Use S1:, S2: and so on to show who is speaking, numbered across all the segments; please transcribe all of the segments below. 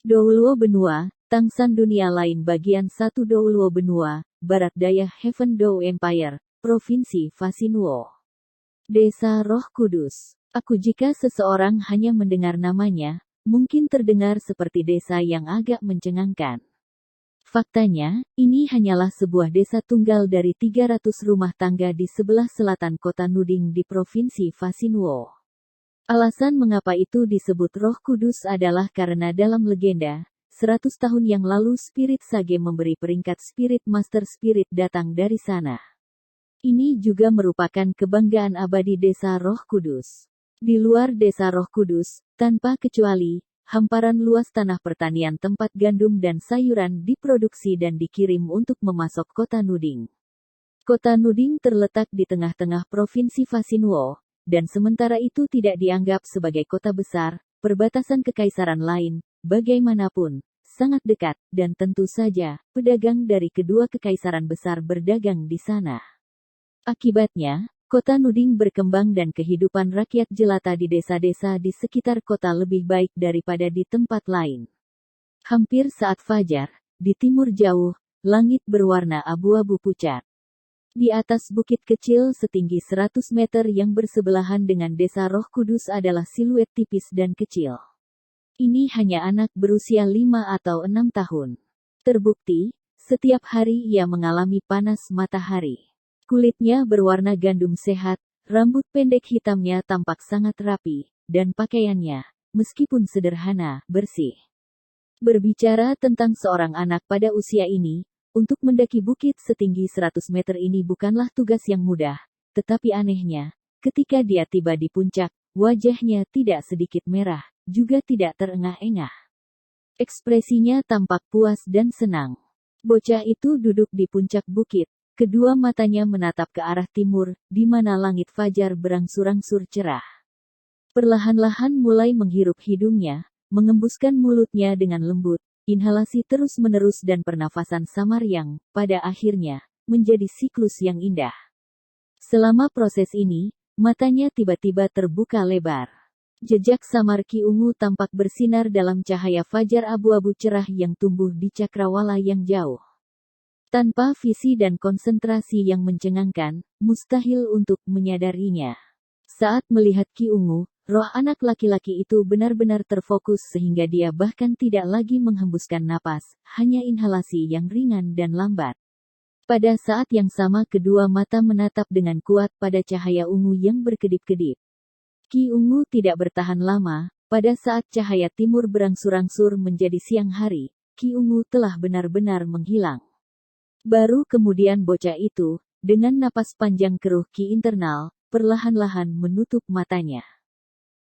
S1: Douluo Benua, Tangsan Dunia Lain Bagian 1 Douluo Benua, Barat Daya Heaven Dou Empire, Provinsi Fasinuo. Desa Roh Kudus. Jika seseorang hanya mendengar namanya, mungkin terdengar seperti desa yang agak mencengangkan. Faktanya, ini hanyalah sebuah desa tunggal dari 300 rumah tangga di sebelah selatan kota Nuding di Provinsi Fasinuo. Alasan mengapa itu disebut Roh Kudus adalah karena dalam legenda, 100 tahun yang lalu Spirit Sage memberi peringkat Spirit Master Spirit datang dari sana. Ini juga merupakan kebanggaan abadi Desa Roh Kudus. Di luar Desa Roh Kudus, tanpa kecuali, hamparan luas tanah pertanian tempat gandum dan sayuran diproduksi dan dikirim untuk memasok kota Nuding. Kota Nuding terletak di tengah-tengah Provinsi Fasinuo, dan sementara itu tidak dianggap sebagai kota besar, perbatasan kekaisaran lain, bagaimanapun, sangat dekat, dan tentu saja, pedagang dari kedua kekaisaran besar berdagang di sana. Akibatnya, kota Nuding berkembang dan kehidupan rakyat jelata di desa-desa di sekitar kota lebih baik daripada di tempat lain. Hampir saat fajar, di timur jauh, langit berwarna abu-abu pucat. Di atas bukit kecil setinggi 100 meter yang bersebelahan dengan Desa Roh Kudus adalah siluet tipis dan kecil. Ini hanya anak berusia 5 atau 6 tahun. Terbukti, setiap hari ia mengalami panas matahari. Kulitnya berwarna gandum sehat, rambut pendek hitamnya tampak sangat rapi, dan pakaiannya, meskipun sederhana, bersih. Berbicara tentang seorang anak pada usia ini, untuk mendaki bukit setinggi 100 meter ini bukanlah tugas yang mudah, tetapi anehnya, ketika dia tiba di puncak, wajahnya tidak sedikit merah, juga tidak terengah-engah. Ekspresinya tampak puas dan senang. Bocah itu duduk di puncak bukit, kedua matanya menatap ke arah timur, di mana langit fajar berangsur-angsur cerah. Perlahan-lahan mulai menghirup hidungnya, mengembuskan mulutnya dengan lembut. Inhalasi terus-menerus dan pernafasan samar yang, pada akhirnya, menjadi siklus yang indah. Selama proses ini, matanya tiba-tiba terbuka lebar. Jejak samar Ki Ungu tampak bersinar dalam cahaya fajar abu-abu cerah yang tumbuh di cakrawala yang jauh. Tanpa visi dan konsentrasi yang mencengangkan, mustahil untuk menyadarinya. Saat melihat Ki Ungu, roh anak laki-laki itu benar-benar terfokus sehingga dia bahkan tidak lagi menghembuskan napas, hanya inhalasi yang ringan dan lambat. Pada saat yang sama kedua mata menatap dengan kuat pada cahaya ungu yang berkedip-kedip. Ki Ungu tidak bertahan lama, pada saat cahaya timur berangsur-angsur menjadi siang hari, Ki Ungu telah benar-benar menghilang. Baru kemudian bocah itu, dengan napas panjang keruh Ki internal, perlahan-lahan menutup matanya.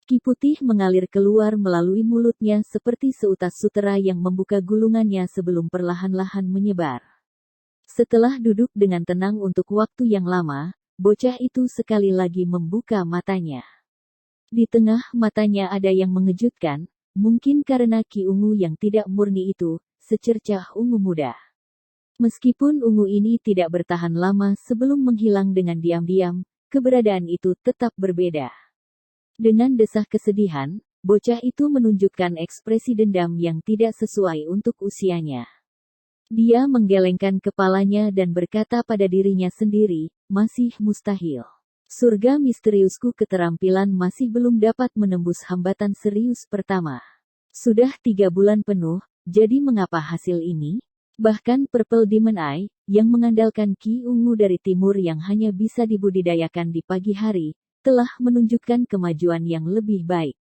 S1: Ki putih mengalir keluar melalui mulutnya seperti seutas sutera yang membuka gulungannya sebelum perlahan-lahan menyebar. Setelah duduk dengan tenang untuk waktu yang lama, bocah itu sekali lagi membuka matanya. Di tengah matanya ada yang mengejutkan, mungkin karena Ki Ungu yang tidak murni itu, secercah ungu muda. Meskipun ungu ini tidak bertahan lama sebelum menghilang dengan diam-diam, keberadaan itu tetap berbeda. Dengan desah kesedihan, bocah itu menunjukkan ekspresi dendam yang tidak sesuai untuk usianya. Dia menggelengkan kepalanya dan berkata pada dirinya sendiri, masih mustahil. Surga misteriusku keterampilan masih belum dapat menembus hambatan serius pertama. Sudah 3 bulan penuh, jadi mengapa hasil ini? Bahkan Purple Demon Eye, yang mengandalkan Ki Ungu dari timur yang hanya bisa dibudidayakan di pagi hari, telah menunjukkan kemajuan yang lebih baik.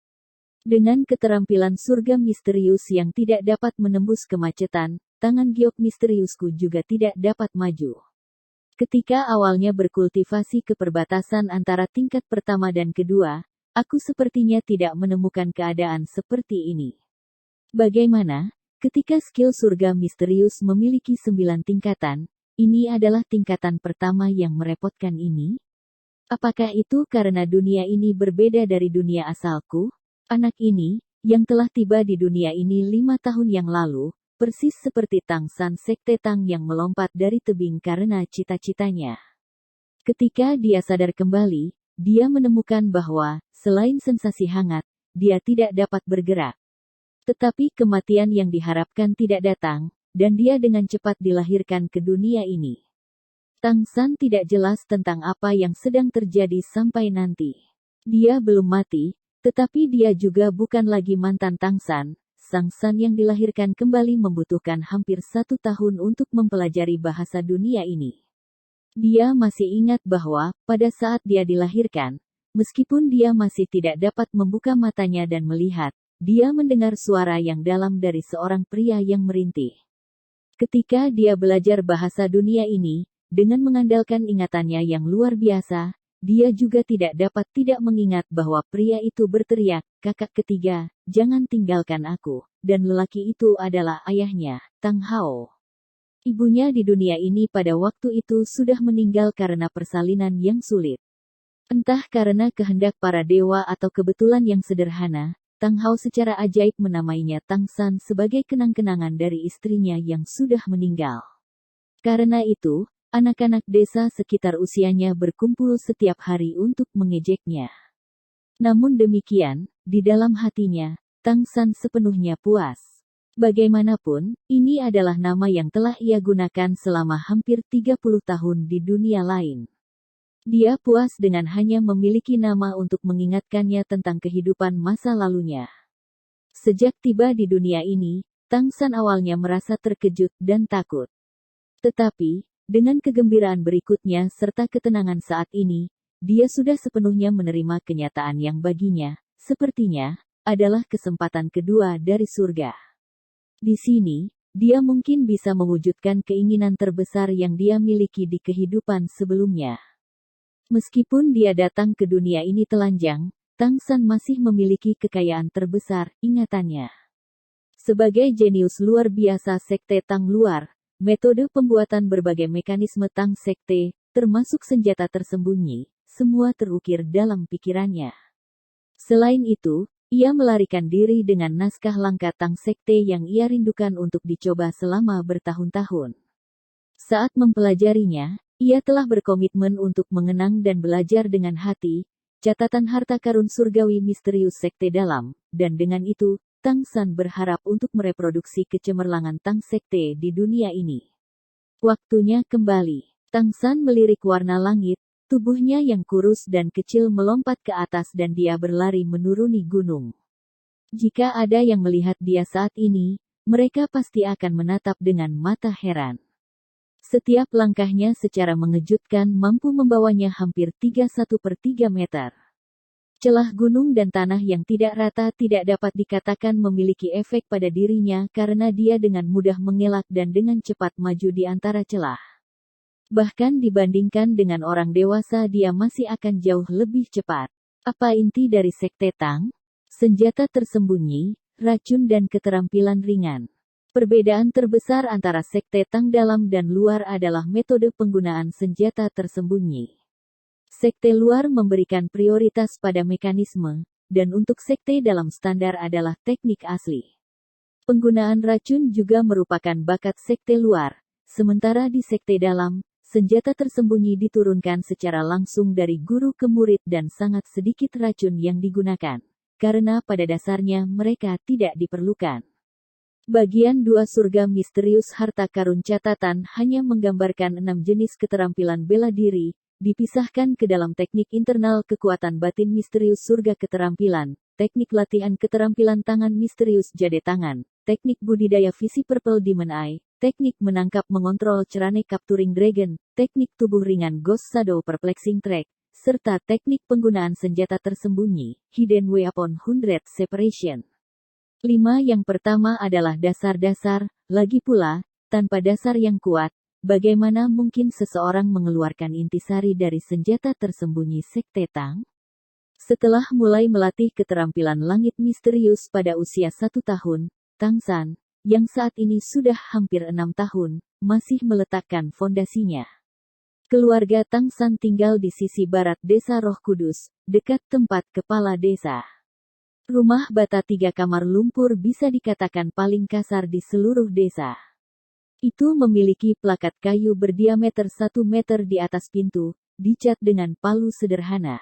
S1: Dengan keterampilan surga misterius yang tidak dapat menembus kemacetan, tangan giok misteriusku juga tidak dapat maju. Ketika awalnya berkultivasi ke perbatasan antara tingkat pertama dan kedua, aku sepertinya tidak menemukan keadaan seperti ini. Bagaimana, ketika skill surga misterius memiliki 9 tingkatan, ini adalah tingkatan pertama yang merepotkan ini? Apakah itu karena dunia ini berbeda dari dunia asalku? Anak ini, yang telah tiba di dunia ini 5 tahun yang lalu, persis seperti Tang San Sekte Tang yang melompat dari tebing karena cita-citanya. Ketika dia sadar kembali, dia menemukan bahwa, selain sensasi hangat, dia tidak dapat bergerak. Tetapi kematian yang diharapkan tidak datang, dan dia dengan cepat dilahirkan ke dunia ini. Tang San tidak jelas tentang apa yang sedang terjadi sampai nanti. Dia belum mati, tetapi dia juga bukan lagi mantan Tang San. Sang San yang dilahirkan kembali membutuhkan hampir 1 tahun untuk mempelajari bahasa dunia ini. Dia masih ingat bahwa, pada saat dia dilahirkan, meskipun dia masih tidak dapat membuka matanya dan melihat, dia mendengar suara yang dalam dari seorang pria yang merintih. Ketika dia belajar bahasa dunia ini, dengan mengandalkan ingatannya yang luar biasa, dia juga tidak dapat tidak mengingat bahwa pria itu berteriak, "Kakak ketiga, jangan tinggalkan aku," dan lelaki itu adalah ayahnya, Tang Hao. Ibunya di dunia ini pada waktu itu sudah meninggal karena persalinan yang sulit. Entah karena kehendak para dewa atau kebetulan yang sederhana, Tang Hao secara ajaib menamainya Tang San sebagai kenang-kenangan dari istrinya yang sudah meninggal. Karena itu, anak-anak desa sekitar usianya berkumpul setiap hari untuk mengejeknya. Namun demikian, di dalam hatinya, Tang San sepenuhnya puas. Bagaimanapun, ini adalah nama yang telah ia gunakan selama hampir 30 tahun di dunia lain. Dia puas dengan hanya memiliki nama untuk mengingatkannya tentang kehidupan masa lalunya. Sejak tiba di dunia ini, Tang San awalnya merasa terkejut dan takut. Tetapi, dengan kegembiraan berikutnya serta ketenangan saat ini, dia sudah sepenuhnya menerima kenyataan yang baginya, sepertinya, adalah kesempatan kedua dari surga. Di sini, dia mungkin bisa mewujudkan keinginan terbesar yang dia miliki di kehidupan sebelumnya. Meskipun dia datang ke dunia ini telanjang, Tang San masih memiliki kekayaan terbesar, ingatannya. Sebagai jenius luar biasa Sekte Tang Luar, metode pembuatan berbagai mekanisme Tang Sekte, termasuk senjata tersembunyi, semua terukir dalam pikirannya. Selain itu, ia melarikan diri dengan naskah langkah Tang Sekte yang ia rindukan untuk dicoba selama bertahun-tahun. Saat mempelajarinya, ia telah berkomitmen untuk mengenang dan belajar dengan hati, catatan harta karun surgawi misterius Sekte Dalam, dan dengan itu, Tang San berharap untuk mereproduksi kecemerlangan Tang Sekte di dunia ini. Waktunya kembali. Tang San melirik warna langit, tubuhnya yang kurus dan kecil melompat ke atas dan dia berlari menuruni gunung. Jika ada yang melihat dia saat ini, mereka pasti akan menatap dengan mata heran. Setiap langkahnya secara mengejutkan mampu membawanya hampir 31/3 meter. Celah gunung dan tanah yang tidak rata tidak dapat dikatakan memiliki efek pada dirinya karena dia dengan mudah mengelak dan dengan cepat maju di antara celah. Bahkan dibandingkan dengan orang dewasa dia masih akan jauh lebih cepat. Apa inti dari Sekte Tang? Senjata tersembunyi, racun dan keterampilan ringan. Perbedaan terbesar antara Sekte Tang Dalam dan Luar adalah metode penggunaan senjata tersembunyi. Sekte Luar memberikan prioritas pada mekanisme, dan untuk Sekte Dalam standar adalah teknik asli. Penggunaan racun juga merupakan bakat Sekte Luar, sementara di Sekte Dalam, senjata tersembunyi diturunkan secara langsung dari guru ke murid dan sangat sedikit racun yang digunakan, karena pada dasarnya mereka tidak diperlukan. Bagian 2 surga misterius harta karun catatan hanya menggambarkan 6 jenis keterampilan bela diri, dipisahkan ke dalam teknik internal kekuatan batin misterius surga keterampilan, teknik latihan keterampilan tangan misterius jade tangan, teknik budidaya visi purple demon eye, teknik menangkap mengontrol cerane capturing dragon, teknik tubuh ringan ghost shadow perplexing track, serta teknik penggunaan senjata tersembunyi, hidden weapon 100 separation. 5 Yang pertama adalah dasar-dasar, lagi pula, tanpa dasar yang kuat, bagaimana mungkin seseorang mengeluarkan intisari dari senjata tersembunyi Sekte Tang? Setelah mulai melatih keterampilan langit misterius pada usia 1 tahun, Tang San, yang saat ini sudah hampir 6 tahun, masih meletakkan fondasinya. Keluarga Tang San tinggal di sisi barat desa Roh Kudus, dekat tempat kepala desa. Rumah bata 3 kamar lumpur bisa dikatakan paling kasar di seluruh desa. Itu memiliki plakat kayu berdiameter 1 meter di atas pintu, dicat dengan palu sederhana.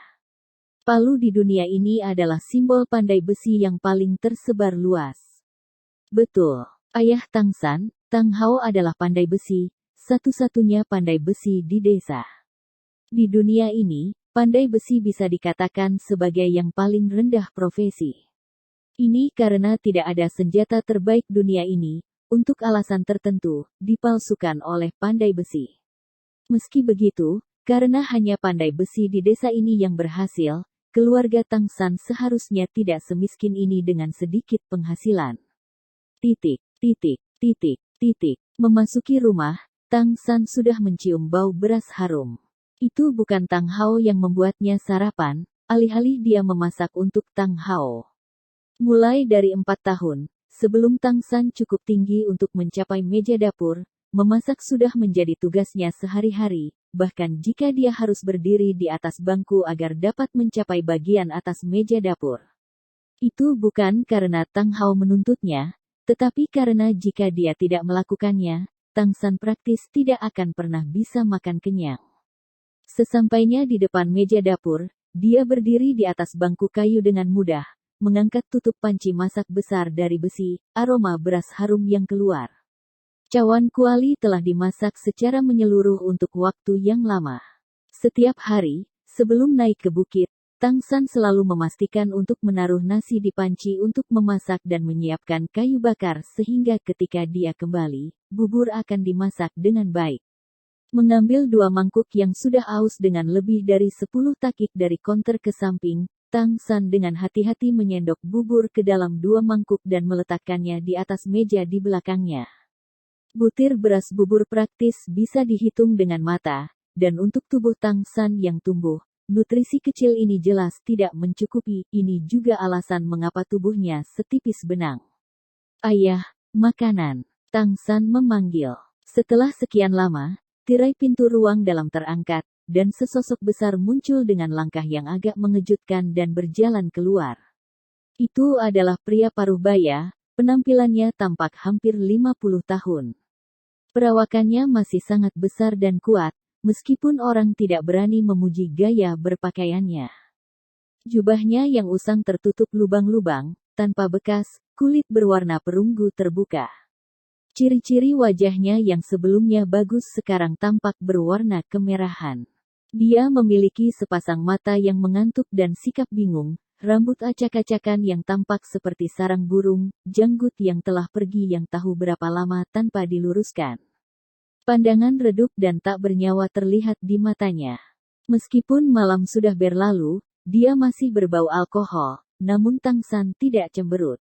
S1: Palu di dunia ini adalah simbol pandai besi yang paling tersebar luas. Betul. Ayah Tang San, Tang Hao adalah pandai besi, satu-satunya pandai besi di desa. Di dunia ini, pandai besi bisa dikatakan sebagai yang paling rendah profesi. Ini karena tidak ada senjata terbaik dunia ini, untuk alasan tertentu, dipalsukan oleh pandai besi. Meski begitu, karena hanya pandai besi di desa ini yang berhasil, keluarga Tang San seharusnya tidak semiskin ini dengan sedikit penghasilan. Titik, titik, titik, titik. Memasuki rumah, Tang San sudah mencium bau beras harum. Itu bukan Tang Hao yang membuatnya sarapan, alih-alih dia memasak untuk Tang Hao. Mulai dari 4 tahun, sebelum Tang San cukup tinggi untuk mencapai meja dapur, memasak sudah menjadi tugasnya sehari-hari, bahkan jika dia harus berdiri di atas bangku agar dapat mencapai bagian atas meja dapur. Itu bukan karena Tang Hao menuntutnya, tetapi karena jika dia tidak melakukannya, Tang San praktis tidak akan pernah bisa makan kenyang. Sesampainya di depan meja dapur, dia berdiri di atas bangku kayu dengan mudah, mengangkat tutup panci masak besar dari besi, aroma beras harum yang keluar. Cawan kuali telah dimasak secara menyeluruh untuk waktu yang lama. Setiap hari, sebelum naik ke bukit, Tang San selalu memastikan untuk menaruh nasi di panci untuk memasak dan menyiapkan kayu bakar sehingga ketika dia kembali, bubur akan dimasak dengan baik. Mengambil 2 mangkuk yang sudah aus dengan lebih dari 10 takik dari konter ke samping, Tang San dengan hati-hati menyendok bubur ke dalam 2 mangkuk dan meletakkannya di atas meja di belakangnya. Butir beras bubur praktis bisa dihitung dengan mata, dan untuk tubuh Tang San yang tumbuh, nutrisi kecil ini jelas tidak mencukupi. Ini juga alasan mengapa tubuhnya setipis benang. Ayah, makanan. Tang San memanggil. Setelah sekian lama, tirai pintu ruang dalam terangkat, dan sesosok besar muncul dengan langkah yang agak mengejutkan dan berjalan keluar. Itu adalah pria paruh baya, penampilannya tampak hampir 50 tahun. Perawakannya masih sangat besar dan kuat, meskipun orang tidak berani memuji gaya berpakaiannya. Jubahnya yang usang tertutup lubang-lubang, tanpa bekas, kulit berwarna perunggu terbuka. Ciri-ciri wajahnya yang sebelumnya bagus sekarang tampak berwarna kemerahan. Dia memiliki sepasang mata yang mengantuk dan sikap bingung, rambut acak-acakan yang tampak seperti sarang burung, janggut yang telah pergi yang tahu berapa lama tanpa diluruskan. Pandangan redup dan tak bernyawa terlihat di matanya. Meskipun malam sudah berlalu, dia masih berbau alkohol, namun Tang San tidak cemberut.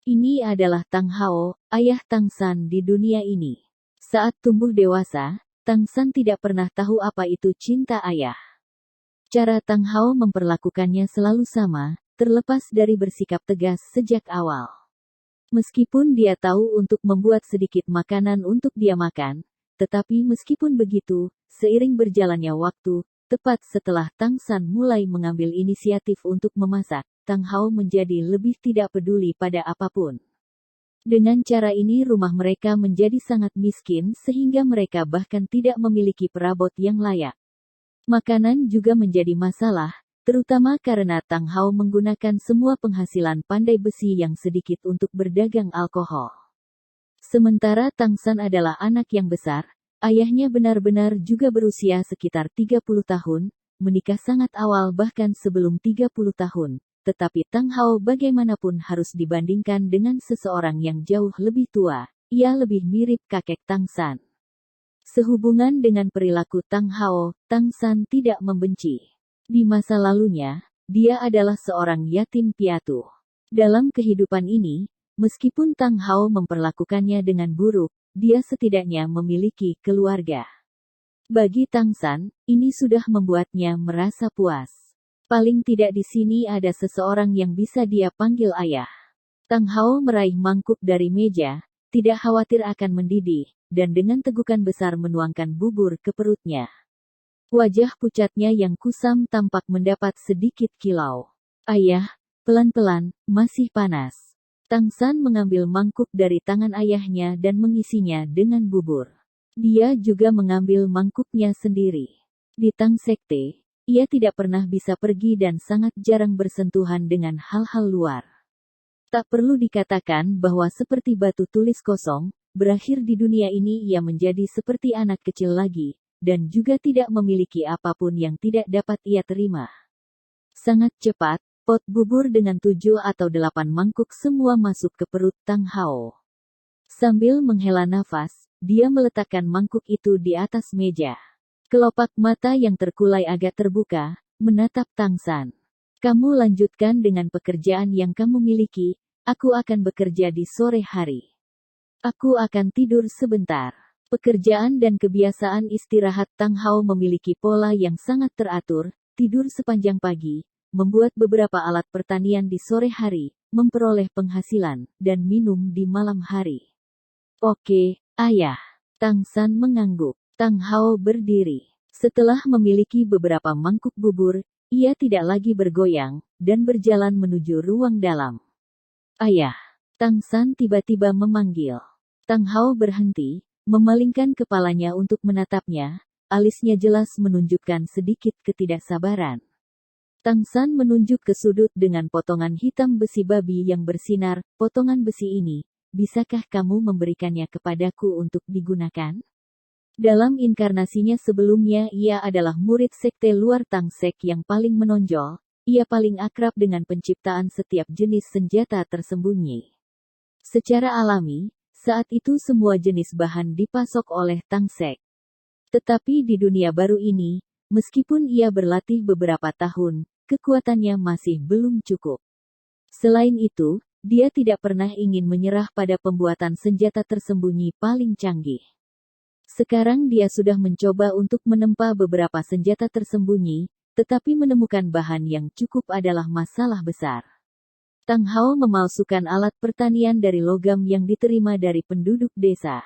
S1: Ini adalah Tang Hao, ayah Tang San di dunia ini. Saat tumbuh dewasa, Tang San tidak pernah tahu apa itu cinta ayah. Cara Tang Hao memperlakukannya selalu sama, terlepas dari bersikap tegas sejak awal. Meskipun dia tahu untuk membuat sedikit makanan untuk dia makan, tetapi meskipun begitu, seiring berjalannya waktu, tepat setelah Tang San mulai mengambil inisiatif untuk memasak, Tang Hao menjadi lebih tidak peduli pada apapun. Dengan cara ini rumah mereka menjadi sangat miskin sehingga mereka bahkan tidak memiliki perabot yang layak. Makanan juga menjadi masalah, terutama karena Tang Hao menggunakan semua penghasilan pandai besi yang sedikit untuk berdagang alkohol. Sementara Tang San adalah anak yang besar, ayahnya benar-benar juga berusia sekitar 30 tahun, menikah sangat awal bahkan sebelum 30 tahun, tetapi Tang Hao bagaimanapun harus dibandingkan dengan seseorang yang jauh lebih tua, ia lebih mirip kakek Tang San. Sehubungan dengan perilaku Tang Hao, Tang San tidak membenci. Di masa lalunya, dia adalah seorang yatim piatu. Dalam kehidupan ini, meskipun Tang Hao memperlakukannya dengan buruk, dia setidaknya memiliki keluarga. Bagi Tang San, ini sudah membuatnya merasa puas. Paling tidak di sini ada seseorang yang bisa dia panggil ayah. Tang Hao meraih mangkuk dari meja, tidak khawatir akan mendidih, dan dengan tegukan besar menuangkan bubur ke perutnya. Wajah pucatnya yang kusam tampak mendapat sedikit kilau. Ayah, pelan-pelan, masih panas. Tang San mengambil mangkuk dari tangan ayahnya dan mengisinya dengan bubur. Dia juga mengambil mangkuknya sendiri. Di Tang Sekte, ia tidak pernah bisa pergi dan sangat jarang bersentuhan dengan hal-hal luar. Tak perlu dikatakan bahwa seperti batu tulis kosong, berakhir di dunia ini ia menjadi seperti anak kecil lagi, dan juga tidak memiliki apapun yang tidak dapat ia terima. Sangat cepat, pot bubur dengan 7 atau 8 mangkuk semua masuk ke perut Tang Hao. Sambil menghela nafas, dia meletakkan mangkuk itu di atas meja. Kelopak mata yang terkulai agak terbuka, menatap Tang San. Kamu lanjutkan dengan pekerjaan yang kamu miliki, aku akan bekerja di sore hari. Aku akan tidur sebentar. Pekerjaan dan kebiasaan istirahat Tang Hao memiliki pola yang sangat teratur, tidur sepanjang pagi, membuat beberapa alat pertanian di sore hari, memperoleh penghasilan, dan minum di malam hari. Oke, ayah. Tang San mengangguk. Tang Hao berdiri. Setelah memiliki beberapa mangkuk bubur, ia tidak lagi bergoyang, dan berjalan menuju ruang dalam. Ayah. Tang San tiba-tiba memanggil. Tang Hao berhenti, memalingkan kepalanya untuk menatapnya, alisnya jelas menunjukkan sedikit ketidaksabaran. Tang San menunjuk ke sudut dengan potongan hitam besi babi yang bersinar, potongan besi ini, bisakah kamu memberikannya kepadaku untuk digunakan? Dalam inkarnasinya sebelumnya ia adalah murid sekte luar Tang Sek yang paling menonjol, ia paling akrab dengan penciptaan setiap jenis senjata tersembunyi. Secara alami, saat itu semua jenis bahan dipasok oleh Tang Sek. Tetapi di dunia baru ini, meskipun ia berlatih beberapa tahun, kekuatannya masih belum cukup. Selain itu, dia tidak pernah ingin menyerah pada pembuatan senjata tersembunyi paling canggih. Sekarang dia sudah mencoba untuk menempa beberapa senjata tersembunyi, tetapi menemukan bahan yang cukup adalah masalah besar. Tang Hao memalsukan alat pertanian dari logam yang diterima dari penduduk desa.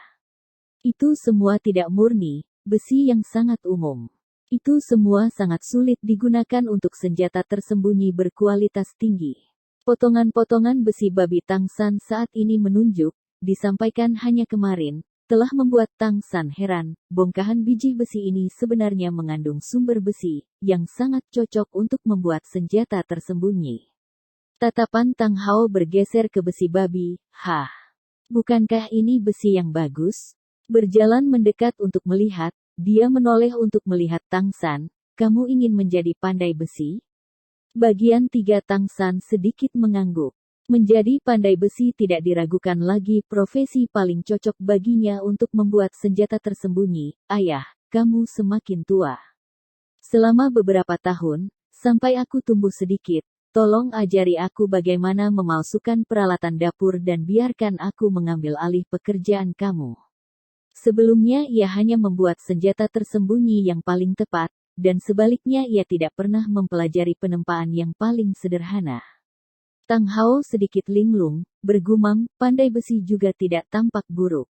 S1: Itu semua tidak murni, besi yang sangat umum. Itu semua sangat sulit digunakan untuk senjata tersembunyi berkualitas tinggi. Potongan-potongan besi babi Tang San saat ini menunjuk, disampaikan hanya kemarin, telah membuat Tang San heran, bongkahan biji besi ini sebenarnya mengandung sumber besi, yang sangat cocok untuk membuat senjata tersembunyi. Tatapan Tang Hao bergeser ke besi babi, bukankah ini besi yang bagus? Berjalan mendekat untuk melihat, dia menoleh untuk melihat Tang San, kamu ingin menjadi pandai besi? Bagian 3 Tang San sedikit mengangguk. Menjadi pandai besi tidak diragukan lagi profesi paling cocok baginya untuk membuat senjata tersembunyi. Ayah, kamu semakin tua. Selama beberapa tahun, sampai aku tumbuh sedikit, tolong ajari aku bagaimana memalsukan peralatan dapur dan biarkan aku mengambil alih pekerjaan kamu. Sebelumnya ia hanya membuat senjata tersembunyi yang paling tepat, dan sebaliknya ia tidak pernah mempelajari penempaan yang paling sederhana. Tang Hao sedikit linglung, bergumam, pandai besi juga tidak tampak buruk.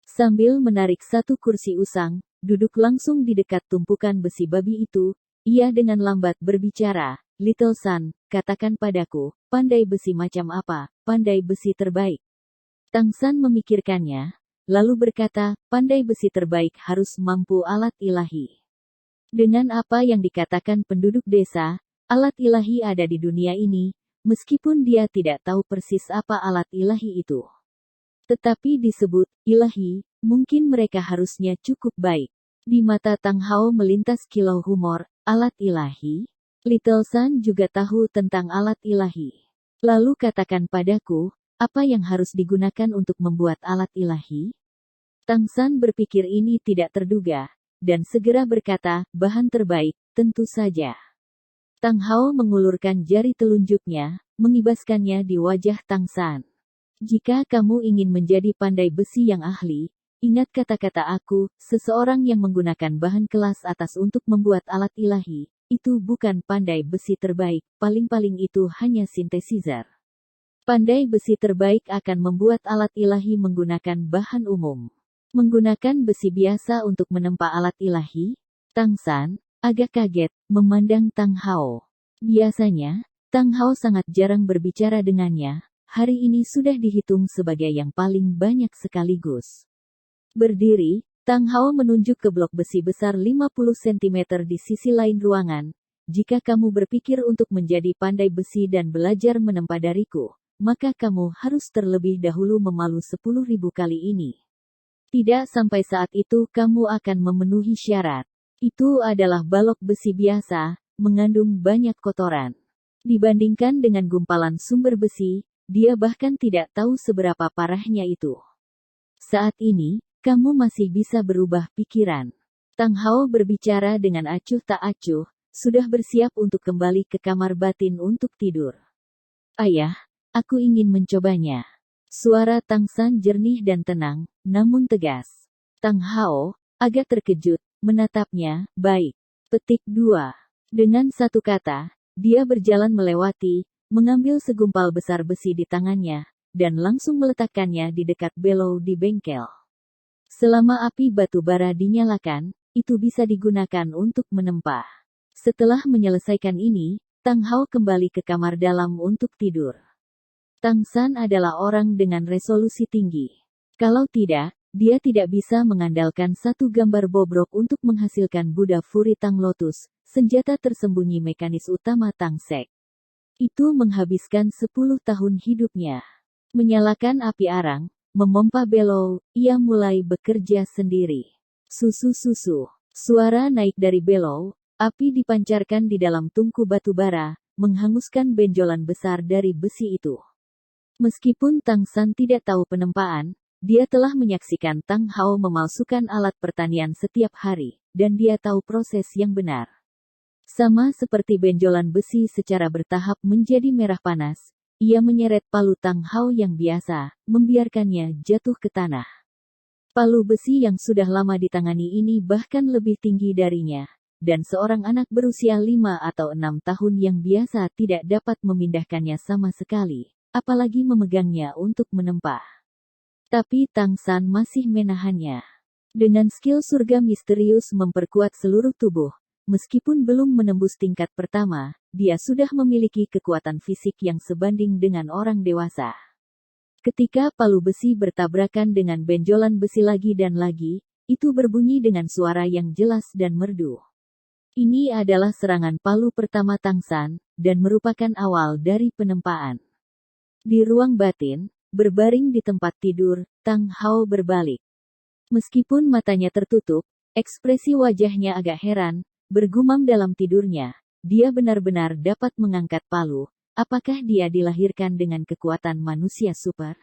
S1: Sambil menarik satu kursi usang, duduk langsung di dekat tumpukan besi babi itu, ia dengan lambat berbicara, Little San, katakan padaku, pandai besi macam apa, pandai besi terbaik. Tang San memikirkannya, lalu berkata, pandai besi terbaik harus mampu alat ilahi. Dengan apa yang dikatakan penduduk desa, alat ilahi ada di dunia ini, meskipun dia tidak tahu persis apa alat ilahi itu. Tetapi disebut ilahi, mungkin mereka harusnya cukup baik. Di mata Tang Hao melintas kilau humor, alat ilahi? Little San juga tahu tentang alat ilahi. Lalu katakan padaku, apa yang harus digunakan untuk membuat alat ilahi? Tang San berpikir ini tidak terduga, dan segera berkata, bahan terbaik, tentu saja. Tang Hao mengulurkan jari telunjuknya, mengibaskannya di wajah Tang San. Jika kamu ingin menjadi pandai besi yang ahli, ingat kata-kata aku, seseorang yang menggunakan bahan kelas atas untuk membuat alat ilahi, itu bukan pandai besi terbaik, paling-paling itu hanya sintesizer. Pandai besi terbaik akan membuat alat ilahi menggunakan bahan umum. Menggunakan besi biasa untuk menempa alat ilahi? Tang San agak kaget, memandang Tang Hao. Biasanya, Tang Hao sangat jarang berbicara dengannya, hari ini sudah dihitung sebagai yang paling banyak sekaligus. Berdiri, Tang Hao menunjuk ke blok besi besar 50 cm di sisi lain ruangan. Jika kamu berpikir untuk menjadi pandai besi dan belajar menempa dariku, maka kamu harus terlebih dahulu memalu 10.000 kali ini. Tidak sampai saat itu kamu akan memenuhi syarat. Itu adalah balok besi biasa, mengandung banyak kotoran. Dibandingkan dengan gumpalan sumber besi, dia bahkan tidak tahu seberapa parahnya itu. Saat ini, kamu masih bisa berubah pikiran. Tang Hao berbicara dengan acuh tak acuh, sudah bersiap untuk kembali ke kamar batin untuk tidur. Ayah, aku ingin mencobanya. Suara Tang San jernih dan tenang, namun tegas. Tang Hao, agak terkejut, menatapnya. Baik. Petik 2. Dengan satu kata, dia berjalan melewati, mengambil segumpal besar besi di tangannya, dan langsung meletakkannya di dekat belau di bengkel. Selama api batu bara dinyalakan, itu bisa digunakan untuk menempa. Setelah menyelesaikan ini, Tang Hao kembali ke kamar dalam untuk tidur. Tang San adalah orang dengan resolusi tinggi. Kalau tidak, dia tidak bisa mengandalkan satu gambar bobrok untuk menghasilkan Buddha Furi Tang Lotus, senjata tersembunyi mekanis utama Tang Sek. Itu menghabiskan 10 tahun hidupnya. Menyalakan api arang, memompa belau, ia mulai bekerja sendiri. Susu-susu. Suara naik dari belau, api dipancarkan di dalam tungku batu bara, menghanguskan benjolan besar dari besi itu. Meskipun Tang San tidak tahu penempaan, dia telah menyaksikan Tang Hao memalsukan alat pertanian setiap hari, dan dia tahu proses yang benar. Sama seperti benjolan besi secara bertahap menjadi merah panas, ia menyeret palu Tang Hao yang biasa, membiarkannya jatuh ke tanah. Palu besi yang sudah lama ditangani ini bahkan lebih tinggi darinya, dan seorang anak berusia 5 atau 6 tahun yang biasa tidak dapat memindahkannya sama sekali, apalagi memegangnya untuk menempa. Tapi Tang San masih menahannya. Dengan skill surga misterius memperkuat seluruh tubuh, meskipun belum menembus tingkat pertama, dia sudah memiliki kekuatan fisik yang sebanding dengan orang dewasa. Ketika palu besi bertabrakan dengan benjolan besi lagi dan lagi, itu berbunyi dengan suara yang jelas dan merdu. Ini adalah serangan palu pertama Tang San, dan merupakan awal dari penempaan. Di ruang batin, berbaring di tempat tidur, Tang Hao berbalik. Meskipun matanya tertutup, ekspresi wajahnya agak heran, bergumam dalam tidurnya, dia benar-benar dapat mengangkat palu. Apakah dia dilahirkan dengan kekuatan manusia super?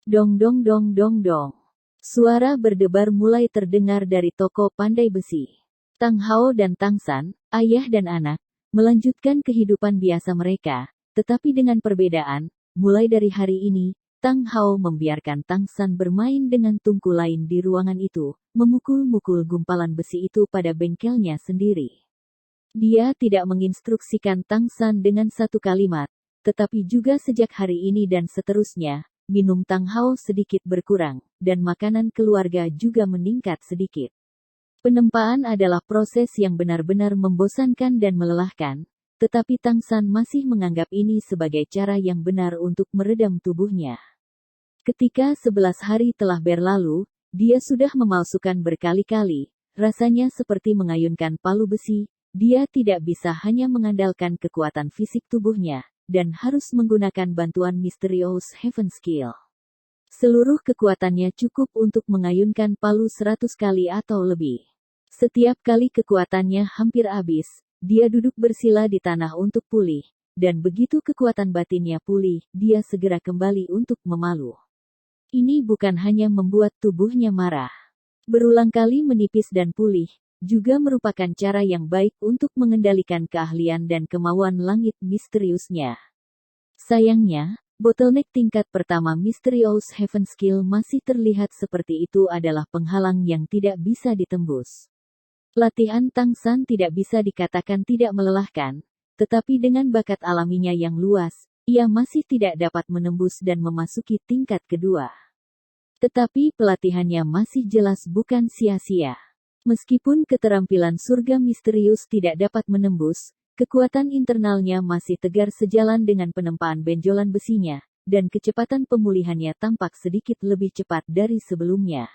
S1: Dong dong dong dong dong. Suara berdebar mulai terdengar dari toko pandai besi. Tang Hao dan Tang San, ayah dan anak, melanjutkan kehidupan biasa mereka, tetapi dengan perbedaan, mulai dari hari ini, Tang Hao membiarkan Tang San bermain dengan tungku lain di ruangan itu, memukul-mukul gumpalan besi itu pada bengkelnya sendiri. Dia tidak menginstruksikan Tang San dengan satu kalimat, tetapi juga sejak hari ini dan seterusnya, minum Tang Hao sedikit berkurang, dan makanan keluarga juga meningkat sedikit. Penempaan adalah proses yang benar-benar membosankan dan melelahkan, tetapi Tang San masih menganggap ini sebagai cara yang benar untuk meredam tubuhnya. Ketika 11 hari telah berlalu, dia sudah memalsukan berkali-kali, rasanya seperti mengayunkan palu besi. Dia tidak bisa hanya mengandalkan kekuatan fisik tubuhnya, dan harus menggunakan bantuan Mysterious Heaven Skill. Seluruh kekuatannya cukup untuk mengayunkan palu 100 kali atau lebih. Setiap kali kekuatannya hampir habis, dia duduk bersila di tanah untuk pulih, dan begitu kekuatan batinnya pulih, dia segera kembali untuk memalu. Ini bukan hanya membuat tubuhnya marah. Berulang kali menipis dan pulih, juga merupakan cara yang baik untuk mengendalikan keahlian dan kemauan langit misteriusnya. Sayangnya, bottleneck tingkat pertama Mysterious Heaven Skill masih terlihat seperti itu adalah penghalang yang tidak bisa ditembus. Latihan Tang San tidak bisa dikatakan tidak melelahkan, tetapi dengan bakat alaminya yang luas, ia masih tidak dapat menembus dan memasuki tingkat kedua. Tetapi pelatihannya masih jelas bukan sia-sia. Meskipun keterampilan surga misterius tidak dapat menembus, kekuatan internalnya masih tegar sejalan dengan penempaan benjolan besinya, dan kecepatan pemulihannya tampak sedikit lebih cepat dari sebelumnya.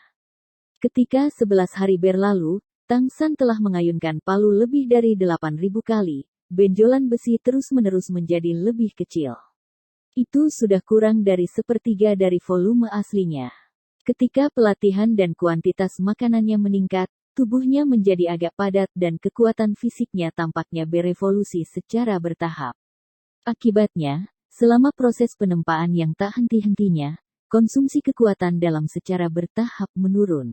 S1: Ketika 11 hari berlalu, Tang San telah mengayunkan palu lebih dari 8.000 kali, benjolan besi terus-menerus menjadi lebih kecil. Itu sudah kurang dari sepertiga dari volume aslinya. Ketika pelatihan dan kuantitas makanannya meningkat, tubuhnya menjadi agak padat dan kekuatan fisiknya tampaknya berevolusi secara bertahap. Akibatnya, selama proses penempaan yang tak henti-hentinya, konsumsi kekuatan dalam secara bertahap menurun.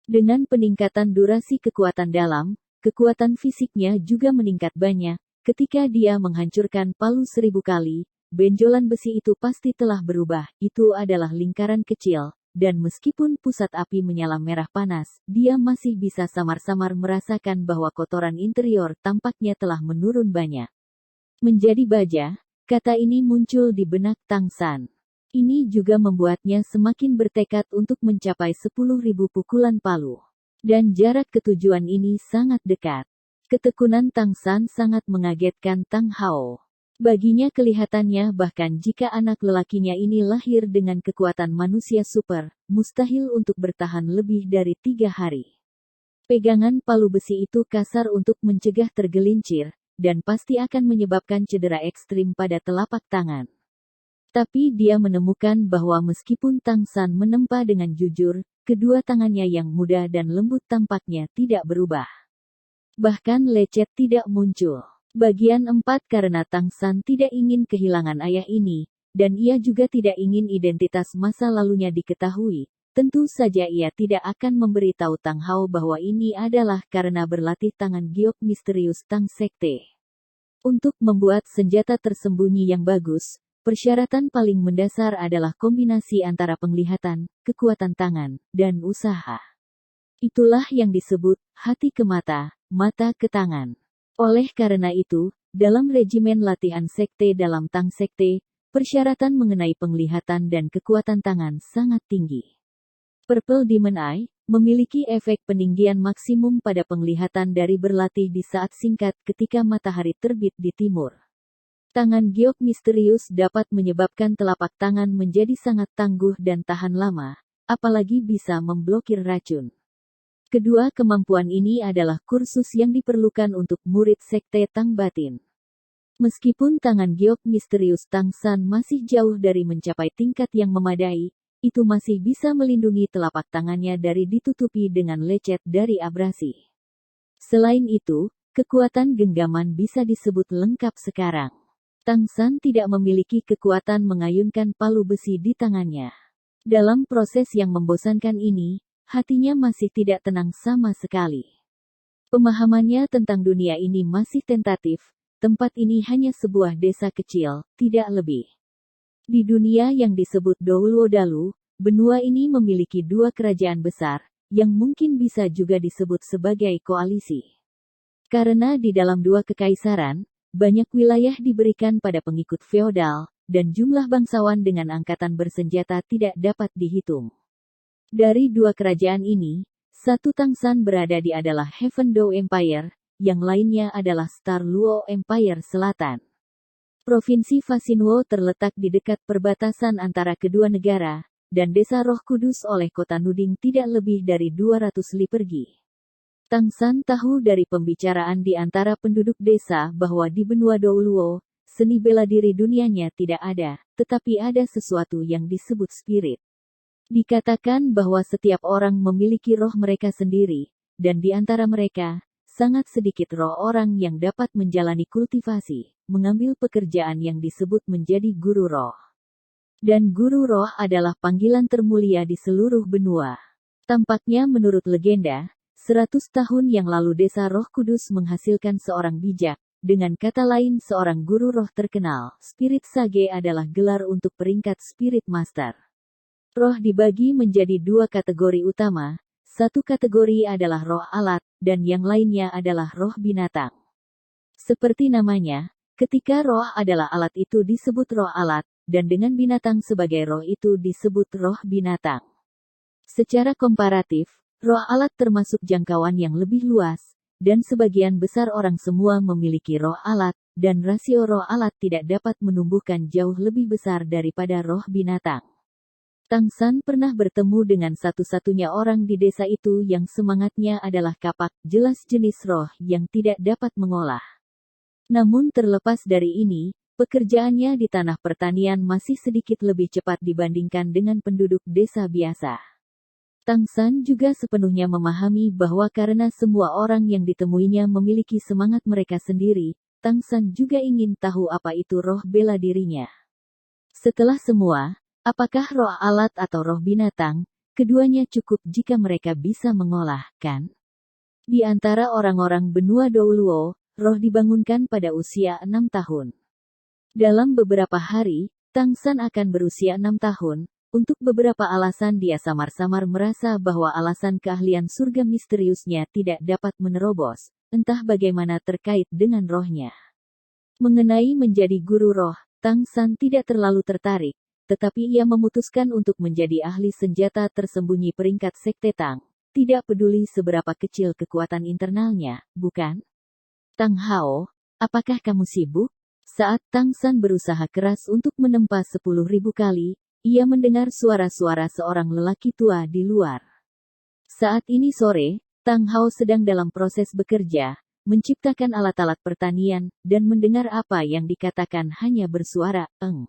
S1: Dengan peningkatan durasi kekuatan dalam, kekuatan fisiknya juga meningkat banyak. Ketika dia menghancurkan palu 1000 kali, benjolan besi itu pasti telah berubah. Itu adalah lingkaran kecil, dan meskipun pusat api menyala merah panas, dia masih bisa samar-samar merasakan bahwa kotoran interior tampaknya telah menurun banyak. Menjadi baja, kata ini muncul di benak Tang San. Ini juga membuatnya semakin bertekad untuk mencapai 10.000 pukulan palu. Dan jarak ketujuan ini sangat dekat. Ketekunan Tang San sangat mengagetkan Tang Hao. Baginya kelihatannya bahkan jika anak lelakinya ini lahir dengan kekuatan manusia super, mustahil untuk bertahan lebih dari 3 hari. Pegangan palu besi itu kasar untuk mencegah tergelincir, dan pasti akan menyebabkan cedera ekstrim pada telapak tangan. Tapi dia menemukan bahwa meskipun Tang San menempa dengan jujur, kedua tangannya yang muda dan lembut tampaknya tidak berubah. Bahkan lecet tidak muncul. Bagian 4 karena Tang San tidak ingin kehilangan ayah ini, dan ia juga tidak ingin identitas masa lalunya diketahui. Tentu saja ia tidak akan memberitahu Tang Hao bahwa ini adalah karena berlatih tangan giok misterius Tang Sekte. Untuk membuat senjata tersembunyi yang bagus, persyaratan paling mendasar adalah kombinasi antara penglihatan, kekuatan tangan, dan usaha. Itulah yang disebut hati ke mata, mata ke tangan. Oleh karena itu, dalam regimen latihan sekte dalam Tang Sekte, persyaratan mengenai penglihatan dan kekuatan tangan sangat tinggi. Purple Demon Eye memiliki efek peninggian maksimum pada penglihatan dari berlatih di saat singkat ketika matahari terbit di timur. Tangan giok misterius dapat menyebabkan telapak tangan menjadi sangat tangguh dan tahan lama, apalagi bisa memblokir racun. Kedua kemampuan ini adalah kursus yang diperlukan untuk murid sekte Tang Batin. Meskipun tangan giok misterius Tang San masih jauh dari mencapai tingkat yang memadai, itu masih bisa melindungi telapak tangannya dari ditutupi dengan lecet dari abrasi. Selain itu, kekuatan genggaman bisa disebut lengkap sekarang. Tang San tidak memiliki kekuatan mengayunkan palu besi di tangannya. Dalam proses yang membosankan ini, hatinya masih tidak tenang sama sekali. Pemahamannya tentang dunia ini masih tentatif, tempat ini hanya sebuah desa kecil, tidak lebih. Di dunia yang disebut Douluo Dalu, benua ini memiliki 2 kerajaan besar, yang mungkin bisa juga disebut sebagai koalisi. Karena di dalam 2 kekaisaran, banyak wilayah diberikan pada pengikut feodal, dan jumlah bangsawan dengan angkatan bersenjata tidak dapat dihitung. Dari 2 kerajaan ini, satu Tang San berada di adalah Heaven Dou Empire, yang lainnya adalah Star Luo Empire Selatan. Provinsi Fasinwo terletak di dekat perbatasan antara kedua negara, dan desa Roh Kudus oleh kota Nuding tidak lebih dari 200 li pergi. Tang San tahu dari pembicaraan di antara penduduk desa bahwa di benua Douluo, seni bela diri dunianya tidak ada, tetapi ada sesuatu yang disebut spirit. Dikatakan bahwa setiap orang memiliki roh mereka sendiri, dan di antara mereka, sangat sedikit roh orang yang dapat menjalani kultivasi, mengambil pekerjaan yang disebut menjadi guru roh. Dan guru roh adalah panggilan termulia di seluruh benua. Tampaknya menurut legenda, 100 tahun yang lalu desa Roh Kudus menghasilkan seorang bijak, dengan kata lain seorang guru roh terkenal. Spirit Sage adalah gelar untuk peringkat Spirit Master. Roh dibagi menjadi 2 kategori utama. Satu kategori adalah roh alat, dan yang lainnya adalah roh binatang. Seperti namanya, ketika roh adalah alat itu disebut roh alat, dan dengan binatang sebagai roh itu disebut roh binatang. Secara komparatif, roh alat termasuk jangkauan yang lebih luas, dan sebagian besar orang semua memiliki roh alat, dan rasio roh alat tidak dapat menumbuhkan jauh lebih besar daripada roh binatang. Tang San pernah bertemu dengan satu-satunya orang di desa itu yang semangatnya adalah kapak, jelas jenis roh yang tidak dapat mengolah. Namun terlepas dari ini, pekerjaannya di tanah pertanian masih sedikit lebih cepat dibandingkan dengan penduduk desa biasa. Tang San juga sepenuhnya memahami bahwa karena semua orang yang ditemuinya memiliki semangat mereka sendiri, Tang San juga ingin tahu apa itu roh bela dirinya. Setelah semua, apakah roh alat atau roh binatang, keduanya cukup jika mereka bisa mengolah, kan? Di antara orang-orang benua Douluo, roh dibangunkan pada usia 6 tahun. Dalam beberapa hari, Tang San akan berusia 6 tahun. Untuk beberapa alasan dia samar-samar merasa bahwa alasan keahlian surga misteriusnya tidak dapat menerobos, entah bagaimana terkait dengan rohnya. Mengenai menjadi guru roh, Tang San tidak terlalu tertarik, tetapi ia memutuskan untuk menjadi ahli senjata tersembunyi peringkat sekte Tang. Tidak peduli seberapa kecil kekuatan internalnya, bukan? Tang Hao, apakah kamu sibuk? Saat Tang San berusaha keras untuk menempa 10.000 kali, ia mendengar suara-suara seorang lelaki tua di luar. Saat ini sore, Tang Hao sedang dalam proses bekerja, menciptakan alat-alat pertanian, dan mendengar apa yang dikatakan hanya bersuara, "Eng."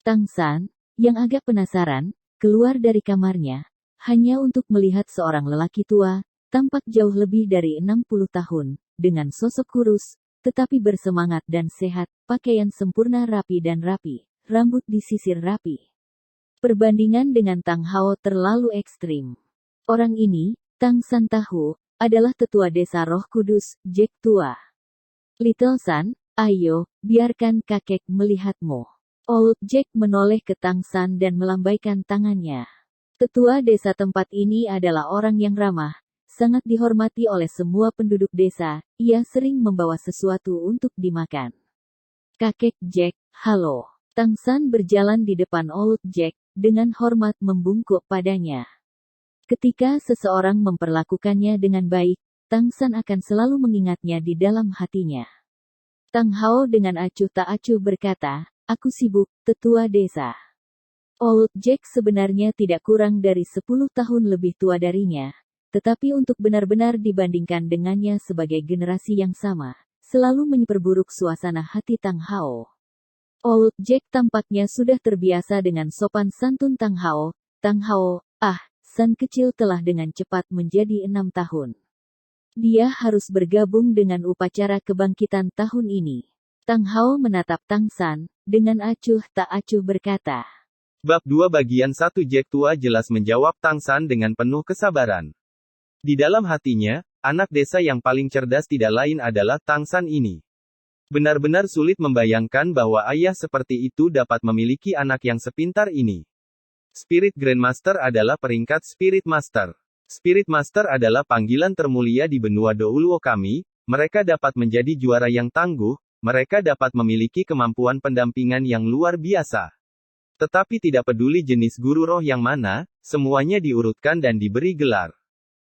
S1: Tang San, yang agak penasaran, keluar dari kamarnya, hanya untuk melihat seorang lelaki tua, tampak jauh lebih dari 60 tahun, dengan sosok kurus, tetapi bersemangat dan sehat, pakaian sempurna rapi dan rapi, rambut disisir rapi. Perbandingan dengan Tang Hao terlalu ekstrim. Orang ini, Tang San tahu, adalah tetua desa Roh Kudus, Jack tua. Little San, ayo, biarkan kakek melihatmu. Old Jack menoleh ke Tang San dan melambaikan tangannya. Tetua desa tempat ini adalah orang yang ramah, sangat dihormati oleh semua penduduk desa, ia sering membawa sesuatu untuk dimakan. Kakek Jack, halo. Tang San berjalan di depan Old Jack, dengan hormat membungkuk padanya. Ketika seseorang memperlakukannya dengan baik, Tang San akan selalu mengingatnya di dalam hatinya. Tang Hao dengan acuh tak acuh berkata, "Aku sibuk, tetua desa." Old Jack sebenarnya tidak kurang dari 10 tahun lebih tua darinya, tetapi untuk benar-benar dibandingkan dengannya sebagai generasi yang sama, selalu memperburuk suasana hati Tang Hao. Old Jack tampaknya sudah terbiasa dengan sopan santun Tang Hao. Tang Hao, San kecil telah dengan cepat menjadi 6 tahun. Dia harus bergabung dengan upacara kebangkitan tahun ini. Tang Hao menatap Tang San, dengan acuh tak acuh berkata.
S2: Bab 2 bagian 1 Jack tua jelas menjawab Tang San dengan penuh kesabaran. Di dalam hatinya, anak desa yang paling cerdas tidak lain adalah Tang San ini. Benar-benar sulit membayangkan bahwa ayah seperti itu dapat memiliki anak yang sepintar ini. Spirit Grandmaster adalah peringkat Spirit Master. Spirit Master adalah panggilan termulia di benua Douluo kami, mereka dapat menjadi juara yang tangguh, mereka dapat memiliki kemampuan pendampingan yang luar biasa. Tetapi tidak peduli jenis guru roh yang mana, semuanya diurutkan dan diberi gelar.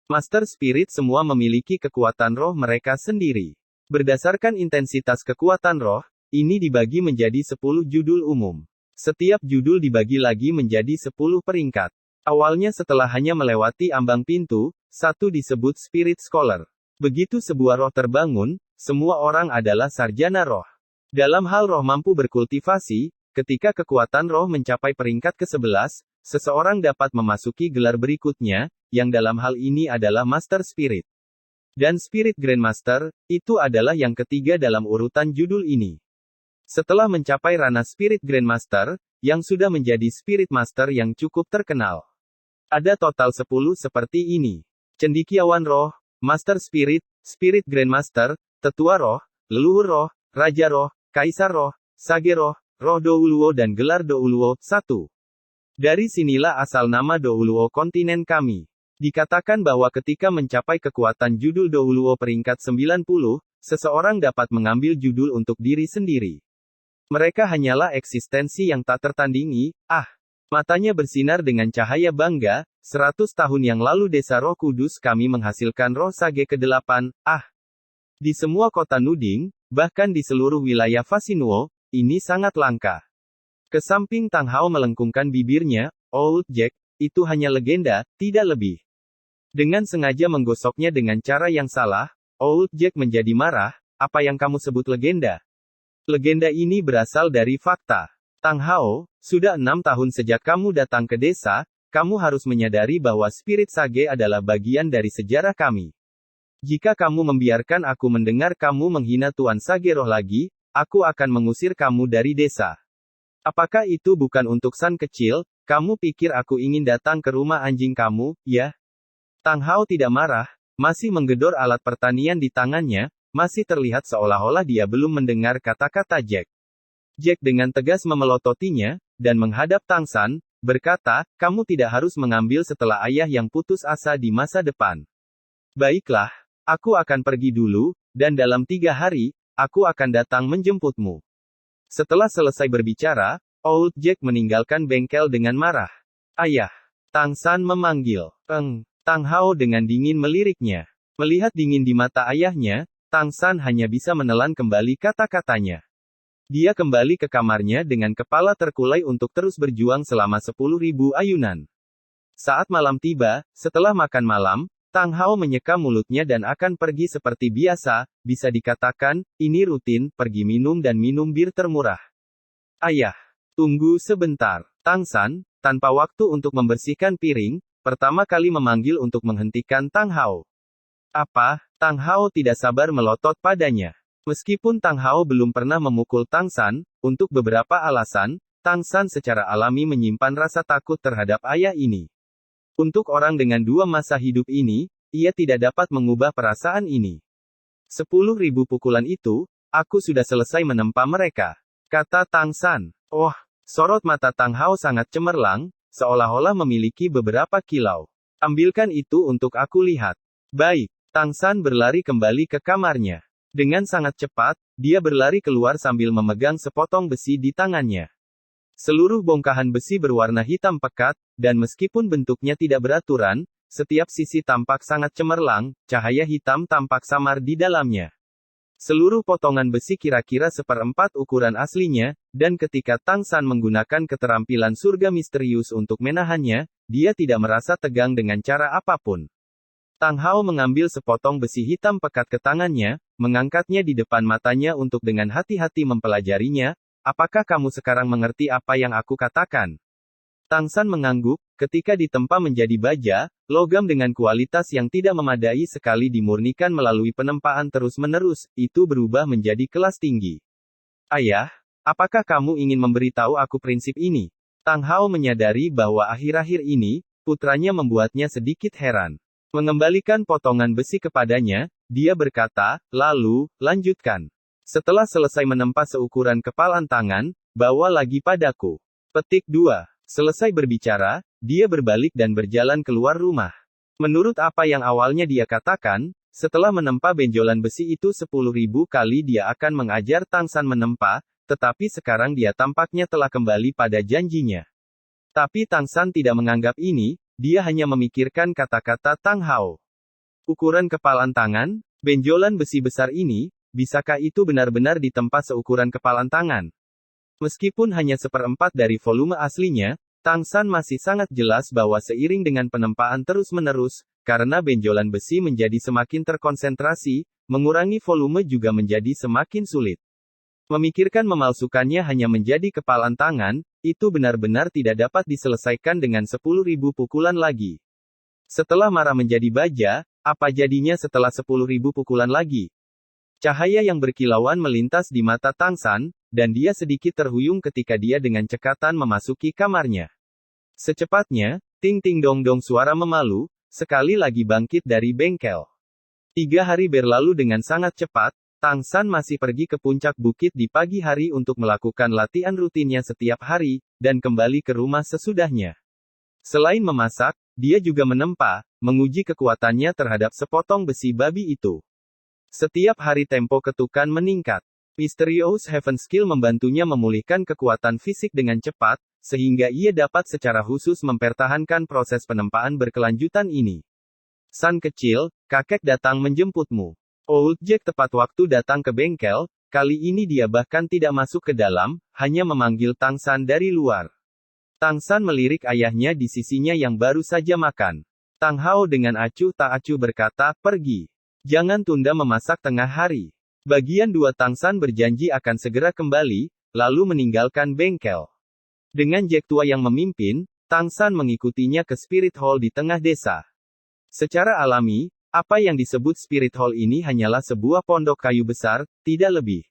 S2: Master Spirit semua memiliki kekuatan roh mereka sendiri. Berdasarkan intensitas kekuatan roh, ini dibagi menjadi 10 judul umum. Setiap judul dibagi lagi menjadi 10 peringkat. Awalnya setelah hanya melewati ambang pintu, satu disebut Spirit Scholar. Begitu sebuah roh terbangun, semua orang adalah sarjana roh. Dalam hal roh mampu berkultivasi, ketika kekuatan roh mencapai peringkat ke-11, seseorang dapat memasuki gelar berikutnya, yang dalam hal ini adalah Master Spirit. Dan Spirit Grandmaster, itu adalah yang ketiga dalam urutan judul ini. Setelah mencapai ranah Spirit Grandmaster, yang sudah menjadi Spirit Master yang cukup terkenal. Ada total 10 seperti ini. Cendekiawan Roh, Master Spirit, Spirit Grandmaster, Tetua Roh, Leluhur Roh, Raja Roh, Kaisar Roh, Sage Roh, Roh Douluo dan Gelar Douluo, 1. Dari sinilah asal nama Douluo kontinen kami. Dikatakan bahwa ketika mencapai kekuatan judul Douluo peringkat 90, seseorang dapat mengambil judul untuk diri sendiri. Mereka hanyalah eksistensi yang tak tertandingi, Matanya bersinar dengan cahaya bangga, 100 tahun yang lalu desa Roh Kudus kami menghasilkan roh Sage ke-8, Di semua kota Nuding, bahkan di seluruh wilayah Fasinuo, ini sangat langka. Kesamping Tang Hao melengkungkan bibirnya, Old Jack, itu hanya legenda, tidak lebih. Dengan sengaja menggosoknya dengan cara yang salah, Old Jack menjadi marah, apa yang kamu sebut legenda? Legenda ini berasal dari fakta. Tang Hao, sudah 6 tahun sejak kamu datang ke desa, kamu harus menyadari bahwa spirit sage adalah bagian dari sejarah kami. Jika kamu membiarkan aku mendengar kamu menghina Tuan Sage Roh lagi, aku akan mengusir kamu dari desa. Apakah itu bukan untuk San kecil? Kamu pikir aku ingin datang ke rumah anjing kamu, ya? Tang Hao tidak marah, masih menggedor alat pertanian di tangannya, masih terlihat seolah-olah dia belum mendengar kata-kata Jack. Jack dengan tegas memelototinya, dan menghadap Tang San, berkata, kamu tidak harus mengambil setelah ayah yang putus asa di masa depan. Baiklah, aku akan pergi dulu, dan dalam 3 hari, aku akan datang menjemputmu. Setelah selesai berbicara, Old Jack meninggalkan bengkel dengan marah. Ayah. Tang San memanggil. Tang Hao dengan dingin meliriknya. Melihat dingin di mata ayahnya, Tang San hanya bisa menelan kembali kata-katanya. Dia kembali ke kamarnya dengan kepala terkulai untuk terus berjuang selama 10.000 ayunan. Saat malam tiba, setelah makan malam, Tang Hao menyeka mulutnya dan akan pergi seperti biasa, bisa dikatakan, ini rutin, pergi minum dan minum bir termurah. Ayah, tunggu sebentar. Tang San, tanpa waktu untuk membersihkan piring, pertama kali memanggil untuk menghentikan Tang Hao. Apa? Tang Hao tidak sabar melotot padanya. Meskipun Tang Hao belum pernah memukul Tang San, untuk beberapa alasan, Tang San secara alami menyimpan rasa takut terhadap ayah ini. Untuk orang dengan 2 masa hidup ini, ia tidak dapat mengubah perasaan ini. 10.000 pukulan itu, aku sudah selesai menempa mereka, kata Tang San. Oh, sorot mata Tang Hao sangat cemerlang, seolah-olah memiliki beberapa kilau. Ambilkan itu untuk aku lihat. Baik. Tang San berlari kembali ke kamarnya. Dengan sangat cepat, dia berlari keluar sambil memegang sepotong besi di tangannya. Seluruh bongkahan besi berwarna hitam pekat, dan meskipun bentuknya tidak beraturan, setiap sisi tampak sangat cemerlang, cahaya hitam tampak samar di dalamnya. Seluruh potongan besi kira-kira 1/4 ukuran aslinya, dan ketika Tang San menggunakan keterampilan surga misterius untuk menahannya, dia tidak merasa tegang dengan cara apapun. Tang Hao mengambil sepotong besi hitam pekat ke tangannya, mengangkatnya di depan matanya untuk dengan hati-hati mempelajarinya. Apakah kamu sekarang mengerti apa yang aku katakan? Tang San mengangguk, ketika ditempa menjadi baja, logam dengan kualitas yang tidak memadai sekali dimurnikan melalui penempaan terus-menerus, itu berubah menjadi kelas tinggi. Ayah, apakah kamu ingin memberitahu aku prinsip ini? Tang Hao menyadari bahwa akhir-akhir ini, putranya membuatnya sedikit heran. Mengembalikan potongan besi kepadanya, dia berkata, lalu, lanjutkan. Setelah selesai menempa seukuran kepalan tangan, bawa lagi padaku. Petik 2. Selesai berbicara, dia berbalik dan berjalan keluar rumah. Menurut apa yang awalnya dia katakan, setelah menempa benjolan besi itu 10.000 kali dia akan mengajar Tang San menempa, tetapi sekarang dia tampaknya telah kembali pada janjinya. Tapi Tang San tidak menganggap ini. Dia hanya memikirkan kata-kata Tang Hao. Ukuran kepalan tangan, benjolan besi besar ini, bisakah itu benar-benar ditempa seukuran kepalan tangan? Meskipun hanya 1/4 dari volume aslinya, Tang San masih sangat jelas bahwa seiring dengan penempaan terus-menerus, karena benjolan besi menjadi semakin terkonsentrasi, mengurangi volume juga menjadi semakin sulit. Memikirkan memalsukannya hanya menjadi kepalan tangan, itu benar-benar tidak dapat diselesaikan dengan 10.000 pukulan lagi. Setelah marah menjadi baja, apa jadinya setelah 10.000 pukulan lagi? Cahaya yang berkilauan melintas di mata Tang San, dan dia sedikit terhuyung ketika dia dengan cekatan memasuki kamarnya. Secepatnya, ting-ting-dong-dong suara memalu, sekali lagi bangkit dari bengkel. 3 hari berlalu dengan sangat cepat. Tang San masih pergi ke puncak bukit di pagi hari untuk melakukan latihan rutinnya setiap hari, dan kembali ke rumah sesudahnya. Selain memasak, dia juga menempa, menguji kekuatannya terhadap sepotong besi babi itu. Setiap hari tempo ketukan meningkat. Mysterious Heaven Skill membantunya memulihkan kekuatan fisik dengan cepat, sehingga ia dapat secara khusus mempertahankan proses penempaan berkelanjutan ini. San kecil, kakek datang menjemputmu. Old Jack tepat waktu datang ke bengkel, kali ini dia bahkan tidak masuk ke dalam, hanya memanggil Tang San dari luar. Tang San melirik ayahnya di sisinya yang baru saja makan. Tang Hao dengan acuh tak acuh berkata, pergi. Jangan tunda memasak tengah hari. Bagian 2 Tangsan berjanji akan segera kembali, lalu meninggalkan bengkel. Dengan Jack tua yang memimpin, Tangsan mengikutinya ke Spirit Hall di tengah desa. Secara alami, apa yang disebut Spirit Hall ini hanyalah sebuah pondok kayu besar, tidak lebih.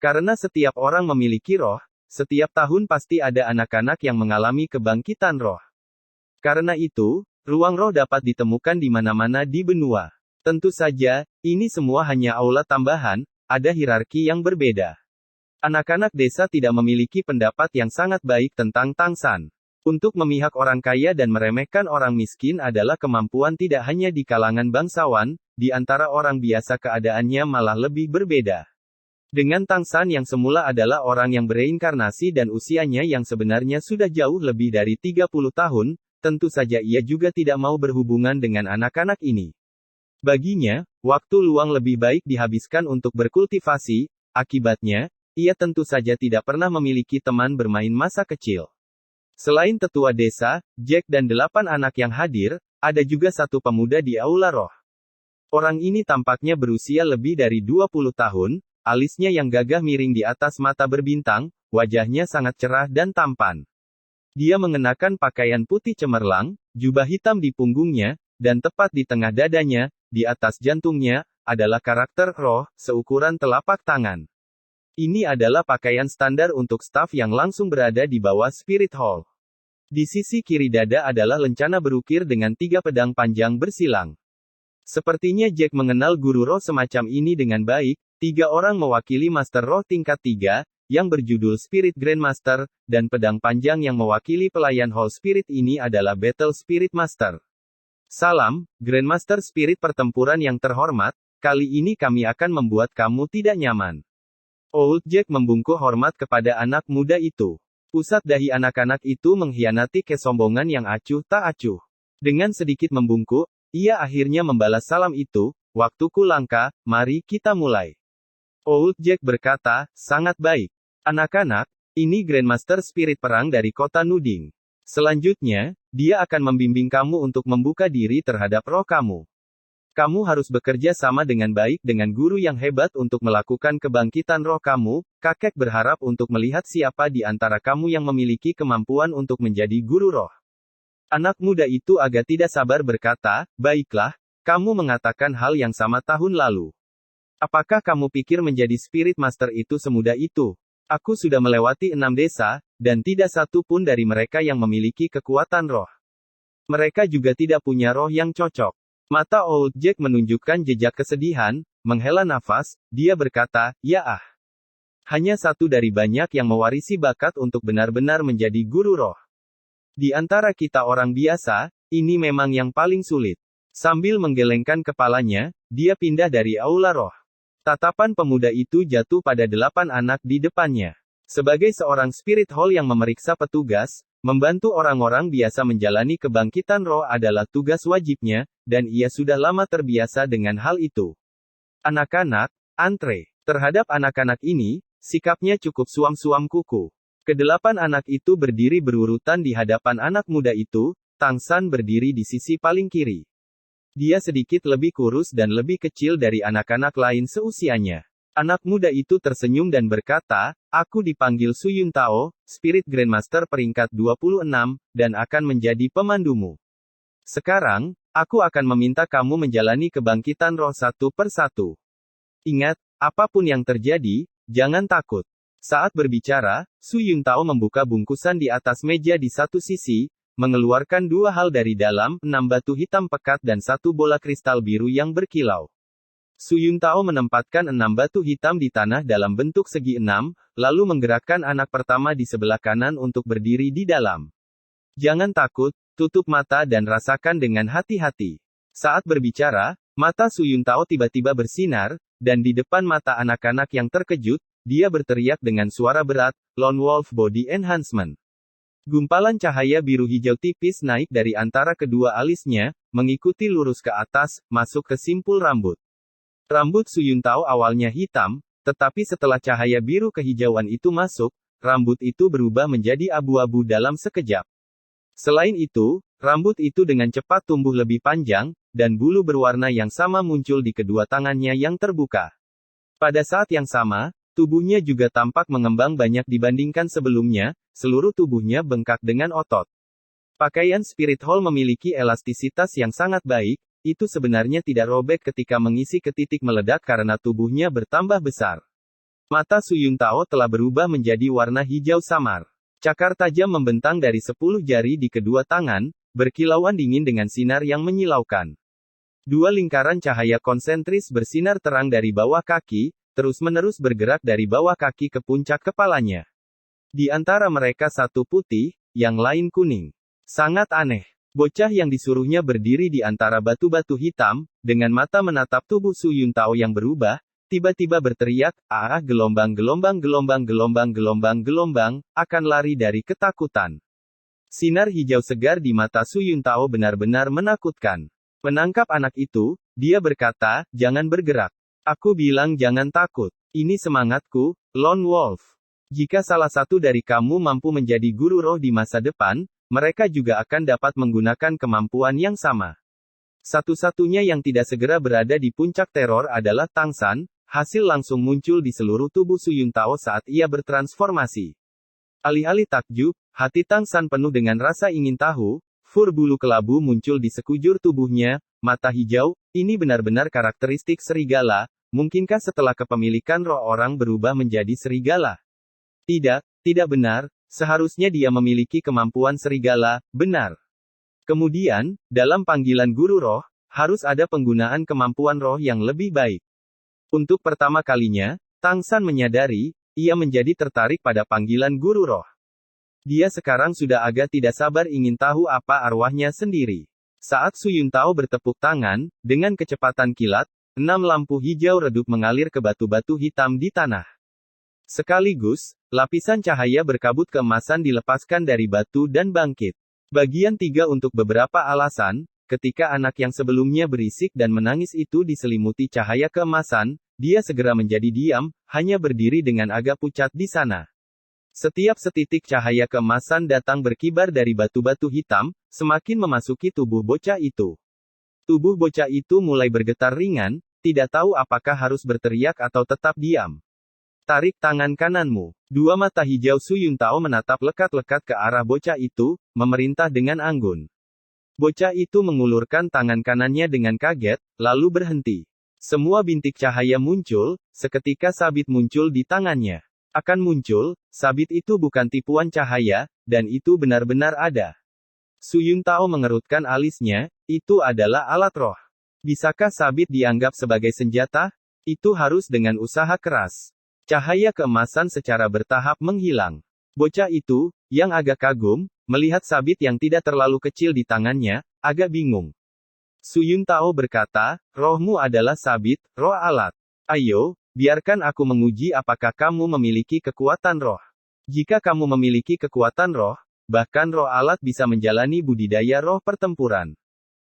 S2: Karena setiap orang memiliki roh, setiap tahun pasti ada anak-anak yang mengalami kebangkitan roh. Karena itu, ruang roh dapat ditemukan di mana-mana di benua. Tentu saja, ini semua hanya aula tambahan, ada hierarki yang berbeda. Anak-anak desa tidak memiliki pendapat yang sangat baik tentang Tangsan. Untuk memihak orang kaya dan meremehkan orang miskin adalah kemampuan tidak hanya di kalangan bangsawan, di antara orang biasa keadaannya malah lebih berbeda. Dengan Tangsan yang semula adalah orang yang bereinkarnasi dan usianya yang sebenarnya sudah jauh lebih dari 30 tahun, tentu saja ia juga tidak mau berhubungan dengan anak-anak ini. Baginya, waktu luang lebih baik dihabiskan untuk berkultivasi, akibatnya, ia tentu saja tidak pernah memiliki teman bermain masa kecil. Selain tetua desa, Jack dan 8 anak yang hadir, ada juga satu pemuda di aula roh. Orang ini tampaknya berusia lebih dari 20 tahun, alisnya yang gagah miring di atas mata berbintang, wajahnya sangat cerah dan tampan. Dia mengenakan pakaian putih cemerlang, jubah hitam di punggungnya, dan tepat di tengah dadanya, di atas jantungnya, adalah karakter roh, seukuran telapak tangan. Ini adalah pakaian standar untuk staf yang langsung berada di bawah Spirit Hall. Di sisi kiri dada adalah lencana berukir dengan 3 pedang panjang bersilang. Sepertinya Jack mengenal guru roh semacam ini dengan baik, 3 orang mewakili Master Roh tingkat 3, yang berjudul Spirit Grandmaster, dan pedang panjang yang mewakili pelayan Hall Spirit ini adalah Battle Spirit Master. Salam, Grandmaster Spirit pertempuran yang terhormat, kali ini kami akan membuat kamu tidak nyaman. Old Jack membungkuk hormat kepada anak muda itu. Pusat dahi anak-anak itu mengkhianati kesombongan yang acuh tak acuh. Dengan sedikit membungkuk, ia akhirnya membalas salam itu, waktuku langka, mari kita mulai. Old Jack berkata, sangat baik. Anak-anak, ini Grandmaster Spirit Perang dari kota Nuding. Selanjutnya, dia akan membimbing kamu untuk membuka diri terhadap roh kamu. Kamu harus bekerja sama dengan baik dengan guru yang hebat untuk melakukan kebangkitan roh kamu. Kakek berharap untuk melihat siapa di antara kamu yang memiliki kemampuan untuk menjadi guru roh. Anak muda itu agak tidak sabar berkata, baiklah, kamu mengatakan hal yang sama tahun lalu. Apakah kamu pikir menjadi Spirit Master itu semudah itu? Aku sudah melewati 6 desa, dan tidak satu pun dari mereka yang memiliki kekuatan roh. Mereka juga tidak punya roh yang cocok. Mata Old Jack menunjukkan jejak kesedihan, menghela nafas, dia berkata, ya hanya satu dari banyak yang mewarisi bakat untuk benar-benar menjadi guru roh. Di antara kita orang biasa, ini memang yang paling sulit. Sambil menggelengkan kepalanya, dia pindah dari aula roh. Tatapan pemuda itu jatuh pada 8 anak di depannya. Sebagai seorang Spirit Hall yang memeriksa petugas, membantu orang-orang biasa menjalani kebangkitan roh adalah tugas wajibnya, dan ia sudah lama terbiasa dengan hal itu. Anak-anak, antre. Terhadap anak-anak ini, sikapnya cukup suam-suam kuku. Ke-8 anak itu berdiri berurutan di hadapan anak muda itu, Tangsan berdiri di sisi paling kiri. Dia sedikit lebih kurus dan lebih kecil dari anak-anak lain seusianya. Anak muda itu tersenyum dan berkata, aku dipanggil Su Yun Tao, Spirit Grandmaster peringkat 26, dan akan menjadi pemandumu. Sekarang, aku akan meminta kamu menjalani kebangkitan roh satu per satu. Ingat, apapun yang terjadi, jangan takut. Saat berbicara, Su Yun Tao membuka bungkusan di atas meja di satu sisi, mengeluarkan 2 hal dari dalam, 6 batu hitam pekat dan 1 bola kristal biru yang berkilau. Su Yun Tao menempatkan 6 batu hitam di tanah dalam bentuk segi 6, lalu menggerakkan anak pertama di sebelah kanan untuk berdiri di dalam. Jangan takut, tutup mata dan rasakan dengan hati-hati. Saat berbicara, mata Su Yun Tao tiba-tiba bersinar, dan di depan mata anak-anak yang terkejut, dia berteriak dengan suara berat, Lone Wolf Body Enhancement. Gumpalan cahaya biru hijau tipis naik dari antara kedua alisnya, mengikuti lurus ke atas, masuk ke simpul rambut. Rambut Su Yun Tao awalnya hitam, tetapi setelah cahaya biru kehijauan itu masuk, rambut itu berubah menjadi abu-abu dalam sekejap. Selain itu, rambut itu dengan cepat tumbuh lebih panjang, dan bulu berwarna yang sama muncul di kedua tangannya yang terbuka. Pada saat yang sama, tubuhnya juga tampak mengembang banyak dibandingkan sebelumnya, seluruh tubuhnya bengkak dengan otot. Pakaian Spirit Hall memiliki elastisitas yang sangat baik, itu sebenarnya tidak robek ketika mengisi ke titik meledak karena tubuhnya bertambah besar. Mata Su Yuntao telah berubah menjadi warna hijau samar. Cakar tajam membentang dari 10 jari di kedua tangan, berkilauan dingin dengan sinar yang menyilaukan. Dua lingkaran cahaya konsentris bersinar terang dari bawah kaki, terus-menerus bergerak dari bawah kaki ke puncak kepalanya. Di antara mereka satu putih, yang lain kuning. Sangat aneh. Bocah yang disuruhnya berdiri di antara batu-batu hitam, dengan mata menatap tubuh Su Yuntao yang berubah, tiba-tiba berteriak, gelombang gelombang gelombang gelombang gelombang gelombang, akan lari dari ketakutan. Sinar hijau segar di mata Su Yuntao benar-benar menakutkan. Menangkap anak itu, dia berkata, jangan bergerak. Aku bilang jangan takut. Ini semangatku, Lone Wolf. Jika salah satu dari kamu mampu menjadi guru roh di masa depan, mereka juga akan dapat menggunakan kemampuan yang sama. Satu-satunya yang tidak segera berada di puncak teror adalah Tang San, hasil langsung muncul di seluruh tubuh Su Yuntao saat ia bertransformasi. Alih-alih takjub, hati Tang San penuh dengan rasa ingin tahu. Fur bulu kelabu muncul di sekujur tubuhnya, mata hijau, ini benar-benar karakteristik serigala, mungkinkah setelah kepemilikan roh orang berubah menjadi serigala? Tidak benar, seharusnya dia memiliki kemampuan serigala, benar. Kemudian, dalam panggilan guru roh, harus ada penggunaan kemampuan roh yang lebih baik. Untuk pertama kalinya, Tang San menyadari, ia menjadi tertarik pada panggilan guru roh. Dia sekarang sudah agak tidak sabar ingin tahu apa arwahnya sendiri. Saat Su Yuntao bertepuk tangan, dengan kecepatan kilat, 6 lampu hijau redup mengalir ke batu-batu hitam di tanah. Sekaligus, lapisan cahaya berkabut keemasan dilepaskan dari batu dan bangkit. Bagian 3 untuk beberapa alasan, ketika anak yang sebelumnya berisik dan menangis itu diselimuti cahaya keemasan, dia segera menjadi diam, hanya berdiri dengan agak pucat di sana. Setiap setitik cahaya keemasan datang berkibar dari batu-batu hitam, semakin memasuki tubuh bocah itu. Tubuh bocah itu mulai bergetar ringan, tidak tahu apakah harus berteriak atau tetap diam. Tarik tangan kananmu. Dua mata hijau Su Yuntao menatap lekat-lekat ke arah bocah itu, memerintah dengan anggun. Bocah itu mengulurkan tangan kanannya dengan kaget, lalu berhenti. Semua bintik cahaya muncul, seketika sabit muncul di tangannya. Akan muncul, sabit itu bukan tipuan cahaya, dan itu benar-benar ada. Su Yuntao mengerutkan alisnya, itu adalah alat roh. Bisakah sabit dianggap sebagai senjata? Itu harus dengan usaha keras. Cahaya keemasan secara bertahap menghilang. Bocah itu, yang agak kagum, melihat sabit yang tidak terlalu kecil di tangannya, agak bingung. Su Yuntao berkata, rohmu adalah sabit, roh alat. Ayo, biarkan aku menguji apakah kamu memiliki kekuatan roh. Jika kamu memiliki kekuatan roh, bahkan roh alat bisa menjalani budidaya roh pertempuran.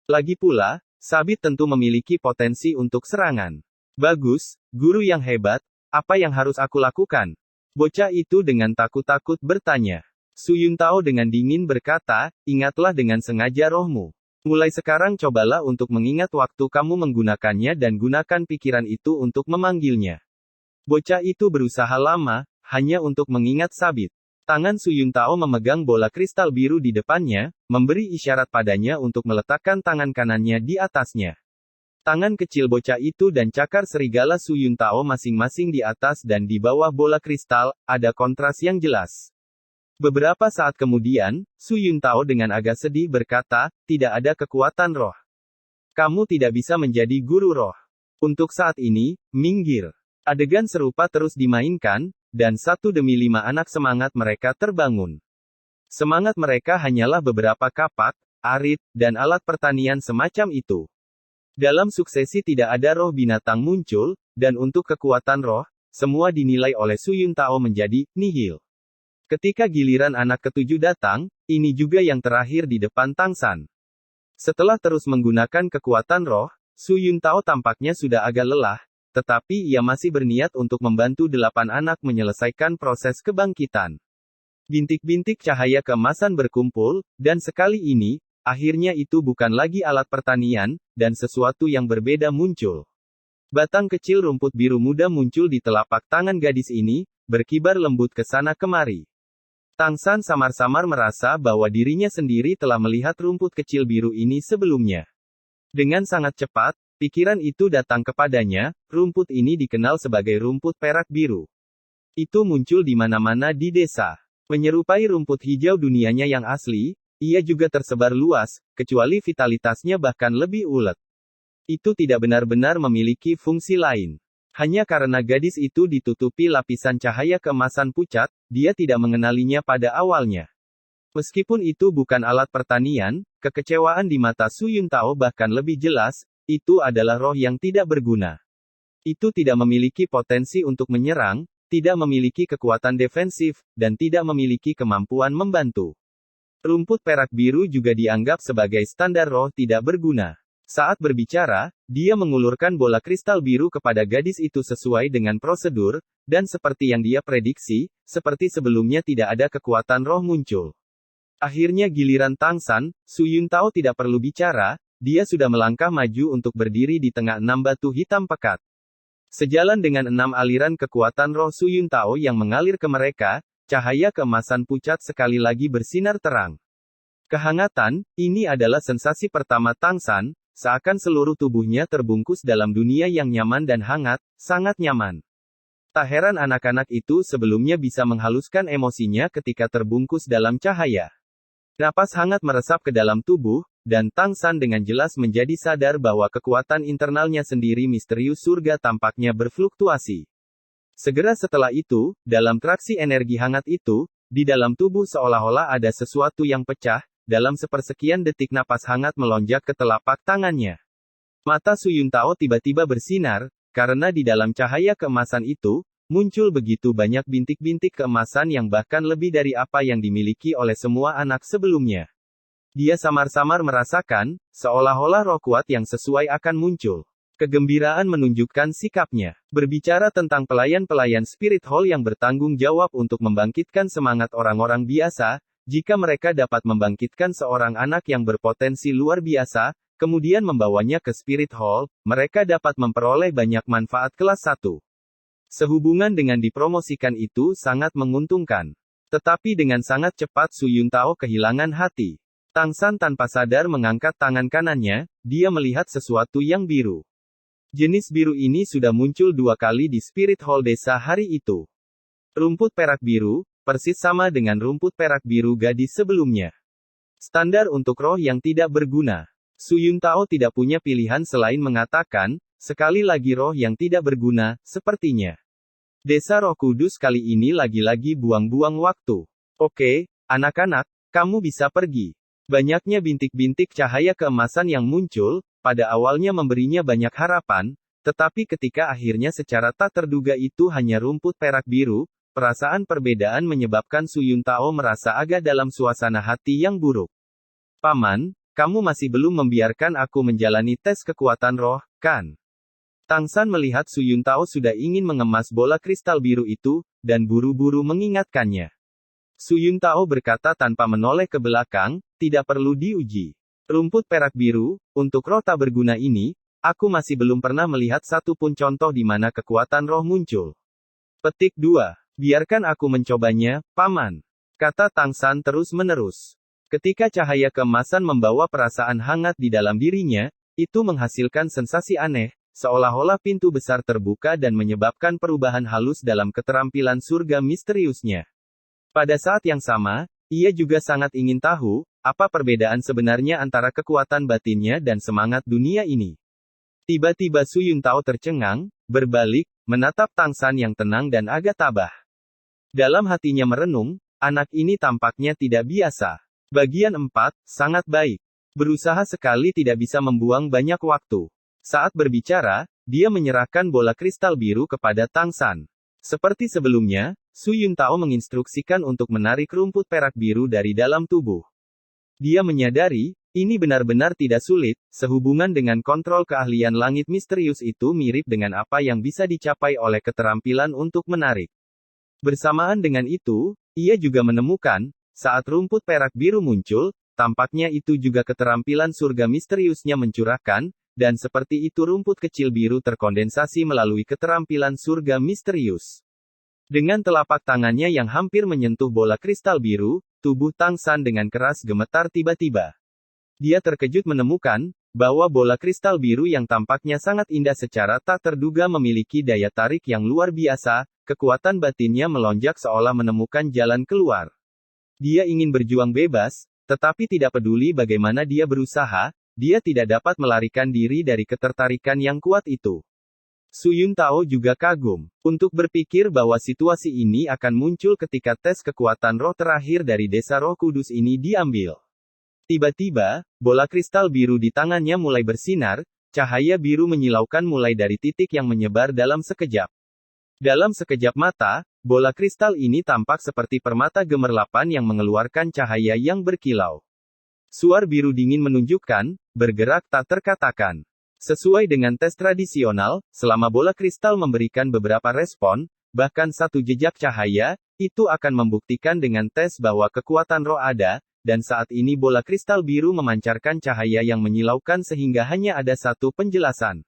S2: Lagi pula, sabit tentu memiliki potensi untuk serangan. Bagus, guru yang hebat, apa yang harus aku lakukan? Bocah itu dengan takut-takut bertanya. Su Yuntao dengan dingin berkata, ingatlah dengan sengaja rohmu. Mulai sekarang cobalah untuk mengingat waktu kamu menggunakannya dan gunakan pikiran itu untuk memanggilnya. Bocah itu berusaha lama, hanya untuk mengingat sabit. Tangan Su Yuntao memegang bola kristal biru di depannya, memberi isyarat padanya untuk meletakkan tangan kanannya di atasnya. Tangan kecil bocah itu dan cakar serigala Su Yuntao masing-masing di atas dan di bawah bola kristal, ada kontras yang jelas. Beberapa saat kemudian, Su Yuntao dengan agak sedih berkata, tidak ada kekuatan roh. Kamu tidak bisa menjadi guru roh. Untuk saat ini, minggir. Adegan serupa terus dimainkan, dan 1 demi 5 anak semangat mereka terbangun. Semangat mereka hanyalah beberapa kapak, arit, dan alat pertanian semacam itu. Dalam suksesi tidak ada roh binatang muncul, dan untuk kekuatan roh, semua dinilai oleh Su Yuntao menjadi nihil. Ketika giliran anak ketujuh datang, ini juga yang terakhir di depan Tang San. Setelah terus menggunakan kekuatan roh, Su Yuntao tampaknya sudah agak lelah, tetapi ia masih berniat untuk membantu 8 anak menyelesaikan proses kebangkitan. Bintik-bintik cahaya keemasan berkumpul, dan sekali ini, akhirnya itu bukan lagi alat pertanian, dan sesuatu yang berbeda muncul. Batang kecil rumput biru muda muncul di telapak tangan gadis ini, berkibar lembut ke sana kemari. Tang San samar-samar merasa bahwa dirinya sendiri telah melihat rumput kecil biru ini sebelumnya. Dengan sangat cepat, pikiran itu datang kepadanya, rumput ini dikenal sebagai rumput perak biru. Itu muncul di mana-mana di desa. Menyerupai rumput hijau dunianya yang asli, ia juga tersebar luas, kecuali vitalitasnya bahkan lebih ulet. Itu tidak benar-benar memiliki fungsi lain. Hanya karena gadis itu ditutupi lapisan cahaya keemasan pucat, dia tidak mengenalinya pada awalnya. Meskipun itu bukan alat pertanian, kekecewaan di mata Su Yuntao bahkan lebih jelas, itu adalah roh yang tidak berguna. Itu tidak memiliki potensi untuk menyerang, tidak memiliki kekuatan defensif, dan tidak memiliki kemampuan membantu. Rumput perak biru juga dianggap sebagai standar roh tidak berguna. Saat berbicara, dia mengulurkan bola kristal biru kepada gadis itu sesuai dengan prosedur, dan seperti yang dia prediksi, seperti sebelumnya tidak ada kekuatan roh muncul. Akhirnya giliran Tang San, Su Yuntao tidak perlu bicara, dia sudah melangkah maju untuk berdiri di tengah 6 batu hitam pekat. Sejalan dengan 6 aliran kekuatan roh Su Yuntao yang mengalir ke mereka, cahaya keemasan pucat sekali lagi bersinar terang. Kehangatan, ini adalah sensasi pertama Tang San, seakan seluruh tubuhnya terbungkus dalam dunia yang nyaman dan hangat, sangat nyaman. Tak heran anak-anak itu sebelumnya bisa menghaluskan emosinya ketika terbungkus dalam cahaya. Napas hangat meresap ke dalam tubuh, dan Tang San dengan jelas menjadi sadar bahwa kekuatan internalnya sendiri misterius surga tampaknya berfluktuasi. Segera setelah itu, dalam traksi energi hangat itu, di dalam tubuh seolah-olah ada sesuatu yang pecah, dalam sepersekian detik napas hangat melonjak ke telapak tangannya. Mata Su Yuntao tiba-tiba bersinar, karena di dalam cahaya keemasan itu, muncul begitu banyak bintik-bintik keemasan yang bahkan lebih dari apa yang dimiliki oleh semua anak sebelumnya. Dia samar-samar merasakan, seolah-olah roh kuat yang sesuai akan muncul. Kegembiraan menunjukkan sikapnya. Berbicara tentang pelayan-pelayan Spirit Hall yang bertanggung jawab untuk membangkitkan semangat orang-orang biasa, jika mereka dapat membangkitkan seorang anak yang berpotensi luar biasa, kemudian membawanya ke Spirit Hall, mereka dapat memperoleh banyak manfaat kelas 1. Sehubungan dengan dipromosikan itu sangat menguntungkan. Tetapi dengan sangat cepat Su Yuntao kehilangan hati. Tang San tanpa sadar mengangkat tangan kanannya, dia melihat sesuatu yang biru. Jenis biru ini sudah muncul 2 kali di Spirit Hall desa hari itu. Rumput perak biru, persis sama dengan rumput perak biru gadis sebelumnya. Standar untuk roh yang tidak berguna. Su Yuntao tidak punya pilihan selain mengatakan, sekali lagi roh yang tidak berguna, sepertinya. Desa Roh Kudus kali ini lagi-lagi buang-buang waktu. Oke, anak-anak, kamu bisa pergi. Banyaknya bintik-bintik cahaya keemasan yang muncul, pada awalnya memberinya banyak harapan, tetapi ketika akhirnya secara tak terduga itu hanya rumput perak biru, perasaan perbedaan menyebabkan Su Yuntao merasa agak dalam suasana hati yang buruk. Paman, kamu masih belum membiarkan aku menjalani tes kekuatan roh, kan? Tang San melihat Su Yuntao sudah ingin mengemas bola kristal biru itu, dan buru-buru mengingatkannya. Su Yuntao berkata tanpa menoleh ke belakang, tidak perlu diuji. Rumput perak biru, untuk roh tak berguna ini, aku masih belum pernah melihat satu pun contoh di mana kekuatan roh muncul. Petik 2. Biarkan aku mencobanya, Paman. Kata Tang San terus-menerus. Ketika cahaya keemasan membawa perasaan hangat di dalam dirinya, itu menghasilkan sensasi aneh, seolah-olah pintu besar terbuka dan menyebabkan perubahan halus dalam keterampilan surga misteriusnya. Pada saat yang sama, ia juga sangat ingin tahu, apa perbedaan sebenarnya antara kekuatan batinnya dan semangat dunia ini. Tiba-tiba Su Yuntao tercengang, berbalik, menatap Tang San yang tenang dan agak tabah. Dalam hatinya merenung, anak ini tampaknya tidak biasa. Bagian 4, sangat baik. Berusaha sekali tidak bisa membuang banyak waktu. Saat berbicara, dia menyerahkan bola kristal biru kepada Tang San. Seperti sebelumnya, Su Yuntao menginstruksikan untuk menarik rumput perak biru dari dalam tubuh. Dia menyadari, ini benar-benar tidak sulit, sehubungan dengan kontrol keahlian langit misterius itu mirip dengan apa yang bisa dicapai oleh keterampilan untuk menarik. Bersamaan dengan itu, ia juga menemukan, saat rumput perak biru muncul, tampaknya itu juga keterampilan surga misteriusnya mencurahkan, dan seperti itu rumput kecil biru terkondensasi melalui keterampilan surga misterius. Dengan telapak tangannya yang hampir menyentuh bola kristal biru, tubuh Tang San dengan keras gemetar tiba-tiba. Dia terkejut menemukan bahwa bola kristal biru yang tampaknya sangat indah secara tak terduga memiliki daya tarik yang luar biasa. Kekuatan batinnya melonjak seolah menemukan jalan keluar. Dia ingin berjuang bebas, tetapi tidak peduli bagaimana dia berusaha, dia tidak dapat melarikan diri dari ketertarikan yang kuat itu. Su Yuntao juga kagum untuk berpikir bahwa situasi ini akan muncul ketika tes kekuatan roh terakhir dari Desa Roh Kudus ini diambil. Tiba-tiba, bola kristal biru di tangannya mulai bersinar, cahaya biru menyilaukan mulai dari titik yang menyebar dalam sekejap. Dalam sekejap mata, bola kristal ini tampak seperti permata gemerlapan yang mengeluarkan cahaya yang berkilau. Suar biru dingin menunjukkan, bergerak tak terkatakan. Sesuai dengan tes tradisional, selama bola kristal memberikan beberapa respon, bahkan satu jejak cahaya, itu akan membuktikan dengan tes bahwa kekuatan roh ada, dan saat ini bola kristal biru memancarkan cahaya yang menyilaukan sehingga hanya ada satu penjelasan.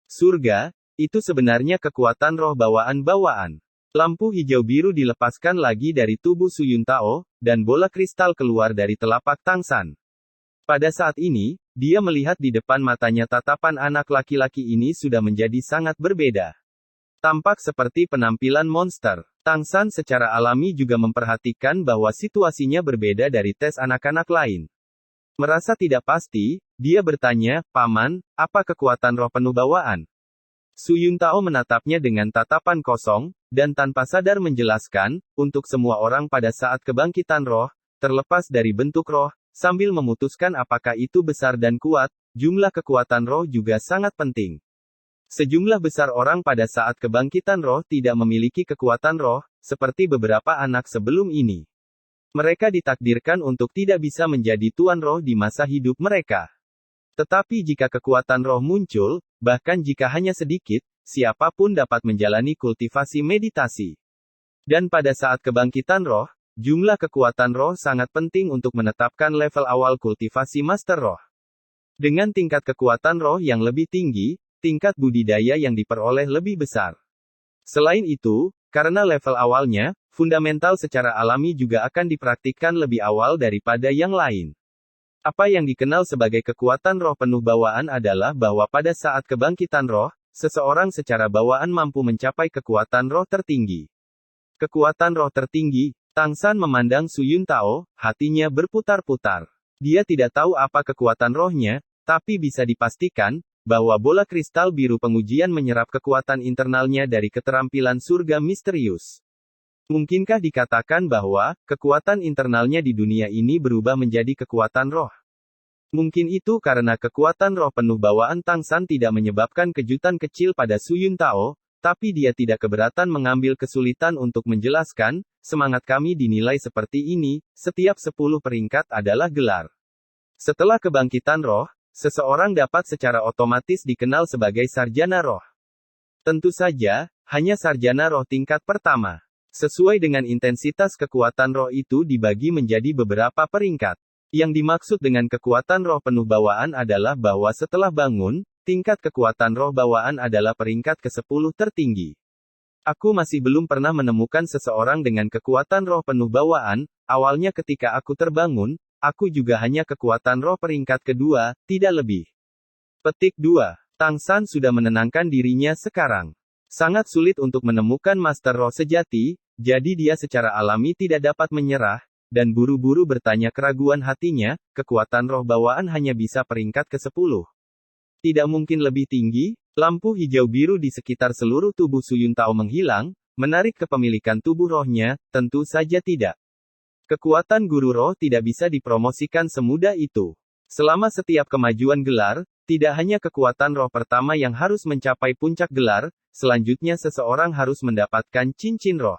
S2: Surga, itu sebenarnya kekuatan roh bawaan-bawaan. Lampu hijau biru dilepaskan lagi dari tubuh Su Yuntao, dan bola kristal keluar dari telapak Tang San. Pada saat ini, dia melihat di depan matanya tatapan anak laki-laki ini sudah menjadi sangat berbeda. Tampak seperti penampilan monster. Tang San secara alami juga memperhatikan bahwa situasinya berbeda dari tes anak-anak lain. Merasa tidak pasti, dia bertanya, "Paman, apa kekuatan roh penuh bawaan?" Su Yuntao menatapnya dengan tatapan kosong, dan tanpa sadar menjelaskan, untuk semua orang pada saat kebangkitan roh, terlepas dari bentuk roh, sambil memutuskan apakah itu besar dan kuat, jumlah kekuatan roh juga sangat penting. Sejumlah besar orang pada saat kebangkitan roh tidak memiliki kekuatan roh, seperti beberapa anak sebelum ini. Mereka ditakdirkan untuk tidak bisa menjadi tuan roh di masa hidup mereka. Tetapi jika kekuatan roh muncul, bahkan jika hanya sedikit, siapapun dapat menjalani kultivasi meditasi. Dan pada saat kebangkitan roh, jumlah kekuatan roh sangat penting untuk menetapkan level awal kultivasi master roh. Dengan tingkat kekuatan roh yang lebih tinggi, tingkat budidaya yang diperoleh lebih besar. Selain itu, karena level awalnya, fundamental secara alami juga akan dipraktikkan lebih awal daripada yang lain. Apa yang dikenal sebagai kekuatan roh penuh bawaan adalah bahwa pada saat kebangkitan roh, seseorang secara bawaan mampu mencapai kekuatan roh tertinggi. Kekuatan roh tertinggi. Tang San memandang Su Yuntao, hatinya berputar-putar. Dia tidak tahu apa kekuatan rohnya, tapi bisa dipastikan, bahwa bola kristal biru pengujian menyerap kekuatan internalnya dari keterampilan surga misterius. Mungkinkah dikatakan bahwa, kekuatan internalnya di dunia ini berubah menjadi kekuatan roh? Mungkin itu karena kekuatan roh penuh bawaan Tang San tidak menyebabkan kejutan kecil pada Su Yuntao, tapi dia tidak keberatan mengambil kesulitan untuk menjelaskan, semangat kami dinilai seperti ini, setiap 10 peringkat adalah gelar. Setelah kebangkitan roh, seseorang dapat secara otomatis dikenal sebagai sarjana roh. Tentu saja, hanya sarjana roh tingkat pertama. Sesuai dengan intensitas kekuatan roh itu dibagi menjadi beberapa peringkat. Yang dimaksud dengan kekuatan roh penuh bawaan adalah bahwa setelah bangun, tingkat kekuatan roh bawaan adalah peringkat ke-10 tertinggi. Aku masih belum pernah menemukan seseorang dengan kekuatan roh penuh bawaan. Awalnya ketika aku terbangun, aku juga hanya kekuatan roh peringkat kedua, tidak lebih. Petik 2. Tang San sudah menenangkan dirinya sekarang. Sangat sulit untuk menemukan master roh sejati, jadi dia secara alami tidak dapat menyerah, dan buru-buru bertanya keraguan hatinya, kekuatan roh bawaan hanya bisa peringkat ke-10. Tidak mungkin lebih tinggi? Lampu hijau biru di sekitar seluruh tubuh Su Yuntao menghilang, menarik kepemilikan tubuh rohnya, tentu saja tidak. Kekuatan guru roh tidak bisa dipromosikan semudah itu. Selama setiap kemajuan gelar, tidak hanya kekuatan roh pertama yang harus mencapai puncak gelar, selanjutnya seseorang harus mendapatkan cincin roh.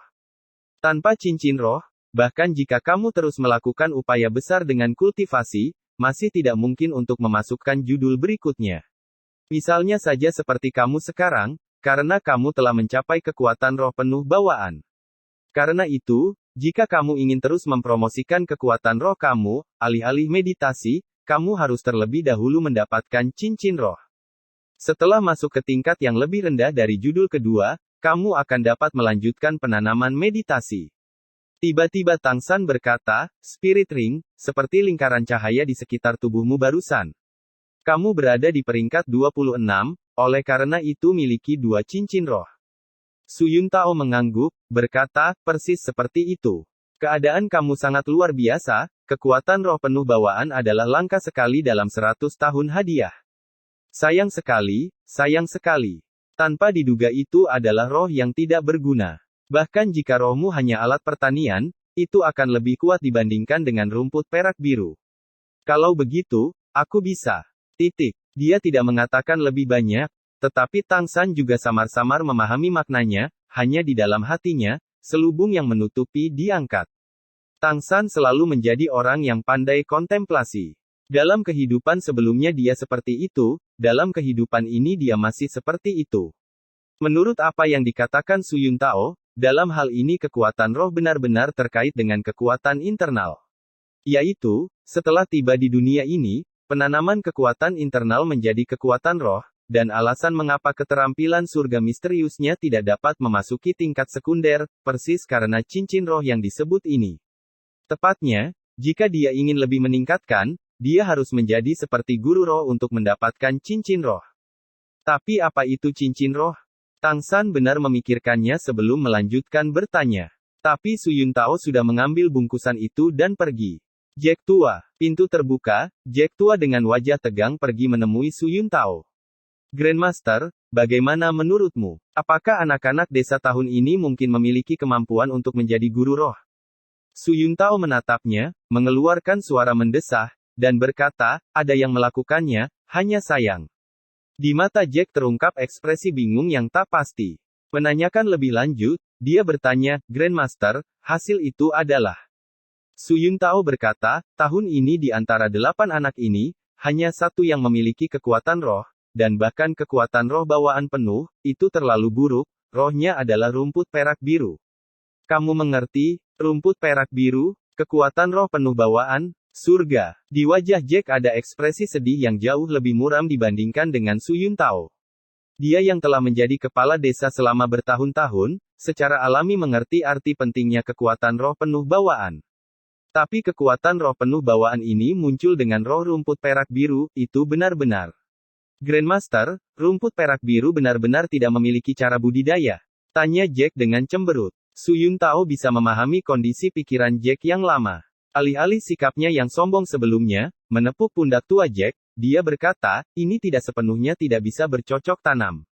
S2: Tanpa cincin roh, bahkan jika kamu terus melakukan upaya besar dengan kultivasi, masih tidak mungkin untuk memasukkan judul berikutnya. Misalnya saja seperti kamu sekarang, karena kamu telah mencapai kekuatan roh penuh bawaan. Karena itu, jika kamu ingin terus mempromosikan kekuatan roh kamu, alih-alih meditasi, kamu harus terlebih dahulu mendapatkan cincin roh. Setelah masuk ke tingkat yang lebih rendah dari judul kedua, kamu akan dapat melanjutkan penanaman meditasi. Tiba-tiba Tang San berkata, Spirit Ring, seperti lingkaran cahaya di sekitar tubuhmu barusan. Kamu berada di peringkat 26, oleh karena itu miliki 2 cincin roh. Su Yuntao mengangguk, berkata, persis seperti itu. Keadaan kamu sangat luar biasa, kekuatan roh penuh bawaan adalah langka sekali dalam 100 tahun hadiah. Sayang sekali, sayang sekali. Tanpa diduga itu adalah roh yang tidak berguna. Bahkan jika rohmu hanya alat pertanian, itu akan lebih kuat dibandingkan dengan rumput perak biru. Kalau begitu, aku bisa. Dia tidak mengatakan lebih banyak, tetapi Tang San juga samar-samar memahami maknanya, hanya di dalam hatinya, selubung yang menutupi diangkat. Tang San selalu menjadi orang yang pandai kontemplasi. Dalam kehidupan sebelumnya dia seperti itu, dalam kehidupan ini dia masih seperti itu. Menurut apa yang dikatakan Su Yuntao, dalam hal ini kekuatan roh benar-benar terkait dengan kekuatan internal. Yaitu, setelah tiba di dunia ini, penanaman kekuatan internal menjadi kekuatan roh, dan alasan mengapa keterampilan surga misteriusnya tidak dapat memasuki tingkat sekunder, persis karena cincin roh yang disebut ini. Tepatnya, jika dia ingin lebih meningkatkan, dia harus menjadi seperti guru roh untuk mendapatkan cincin roh. Tapi apa itu cincin roh? Tang San benar memikirkannya sebelum melanjutkan bertanya. Tapi Su Yuntao sudah mengambil bungkusan itu dan pergi. Jack tua, pintu terbuka, Jack tua dengan wajah tegang pergi menemui Su Yuntao. Grandmaster, bagaimana menurutmu? Apakah anak-anak desa tahun ini mungkin memiliki kemampuan untuk menjadi guru roh? Su Yuntao menatapnya, mengeluarkan suara mendesah, dan berkata, ada yang melakukannya, hanya sayang. Di mata Jack terungkap ekspresi bingung yang tak pasti. Menanyakan lebih lanjut, dia bertanya, Grandmaster, hasil itu adalah. Su Yuntao berkata, tahun ini di antara 8 anak ini, hanya 1 yang memiliki kekuatan roh, dan bahkan kekuatan roh bawaan penuh, itu terlalu buruk, rohnya adalah rumput perak biru. Kamu mengerti, rumput perak biru, kekuatan roh penuh bawaan, surga. Di wajah Jack ada ekspresi sedih yang jauh lebih muram dibandingkan dengan Su Yuntao. Dia yang telah menjadi kepala desa selama bertahun-tahun, secara alami mengerti arti pentingnya kekuatan roh penuh bawaan. Tapi kekuatan roh penuh bawaan ini muncul dengan roh rumput perak biru, itu benar-benar. Grandmaster, rumput perak biru benar-benar tidak memiliki cara budidaya? Tanya Jack dengan cemberut. Su Yuntao bisa memahami kondisi pikiran Jack yang lama. Alih-alih sikapnya yang sombong sebelumnya, menepuk pundak tua Jack, dia berkata, ini tidak sepenuhnya tidak bisa bercocok tanam.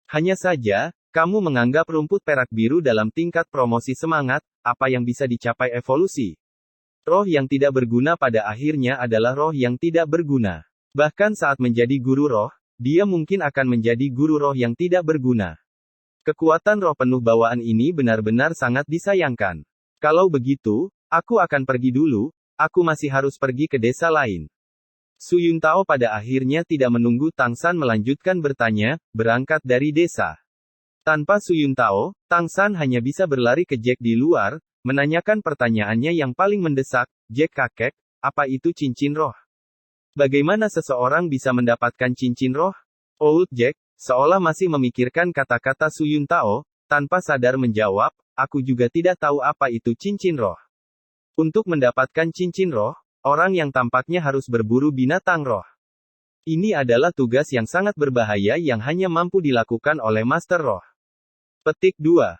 S2: Hanya saja, kamu menganggap rumput perak biru dalam tingkat promosi semangat, apa yang bisa dicapai evolusi. Roh yang tidak berguna pada akhirnya adalah roh yang tidak berguna. Bahkan saat menjadi guru roh, dia mungkin akan menjadi guru roh yang tidak berguna. Kekuatan roh penuh bawaan ini benar-benar sangat disayangkan. Kalau begitu, aku akan pergi dulu, aku masih harus pergi ke desa lain. Su Yuntao pada akhirnya tidak menunggu Tang San melanjutkan bertanya, berangkat dari desa. Tanpa Su Yuntao, Tang San hanya bisa berlari ke Jack di luar, menanyakan pertanyaannya yang paling mendesak, Jack kakek, apa itu cincin roh? Bagaimana seseorang bisa mendapatkan cincin roh? Old Jack, seolah masih memikirkan kata-kata Su Yuntao, tanpa sadar menjawab, aku juga tidak tahu apa itu cincin roh. Untuk mendapatkan cincin roh, orang yang tampaknya harus berburu binatang roh. Ini adalah tugas yang sangat berbahaya yang hanya mampu dilakukan oleh Master Roh. Petik 2.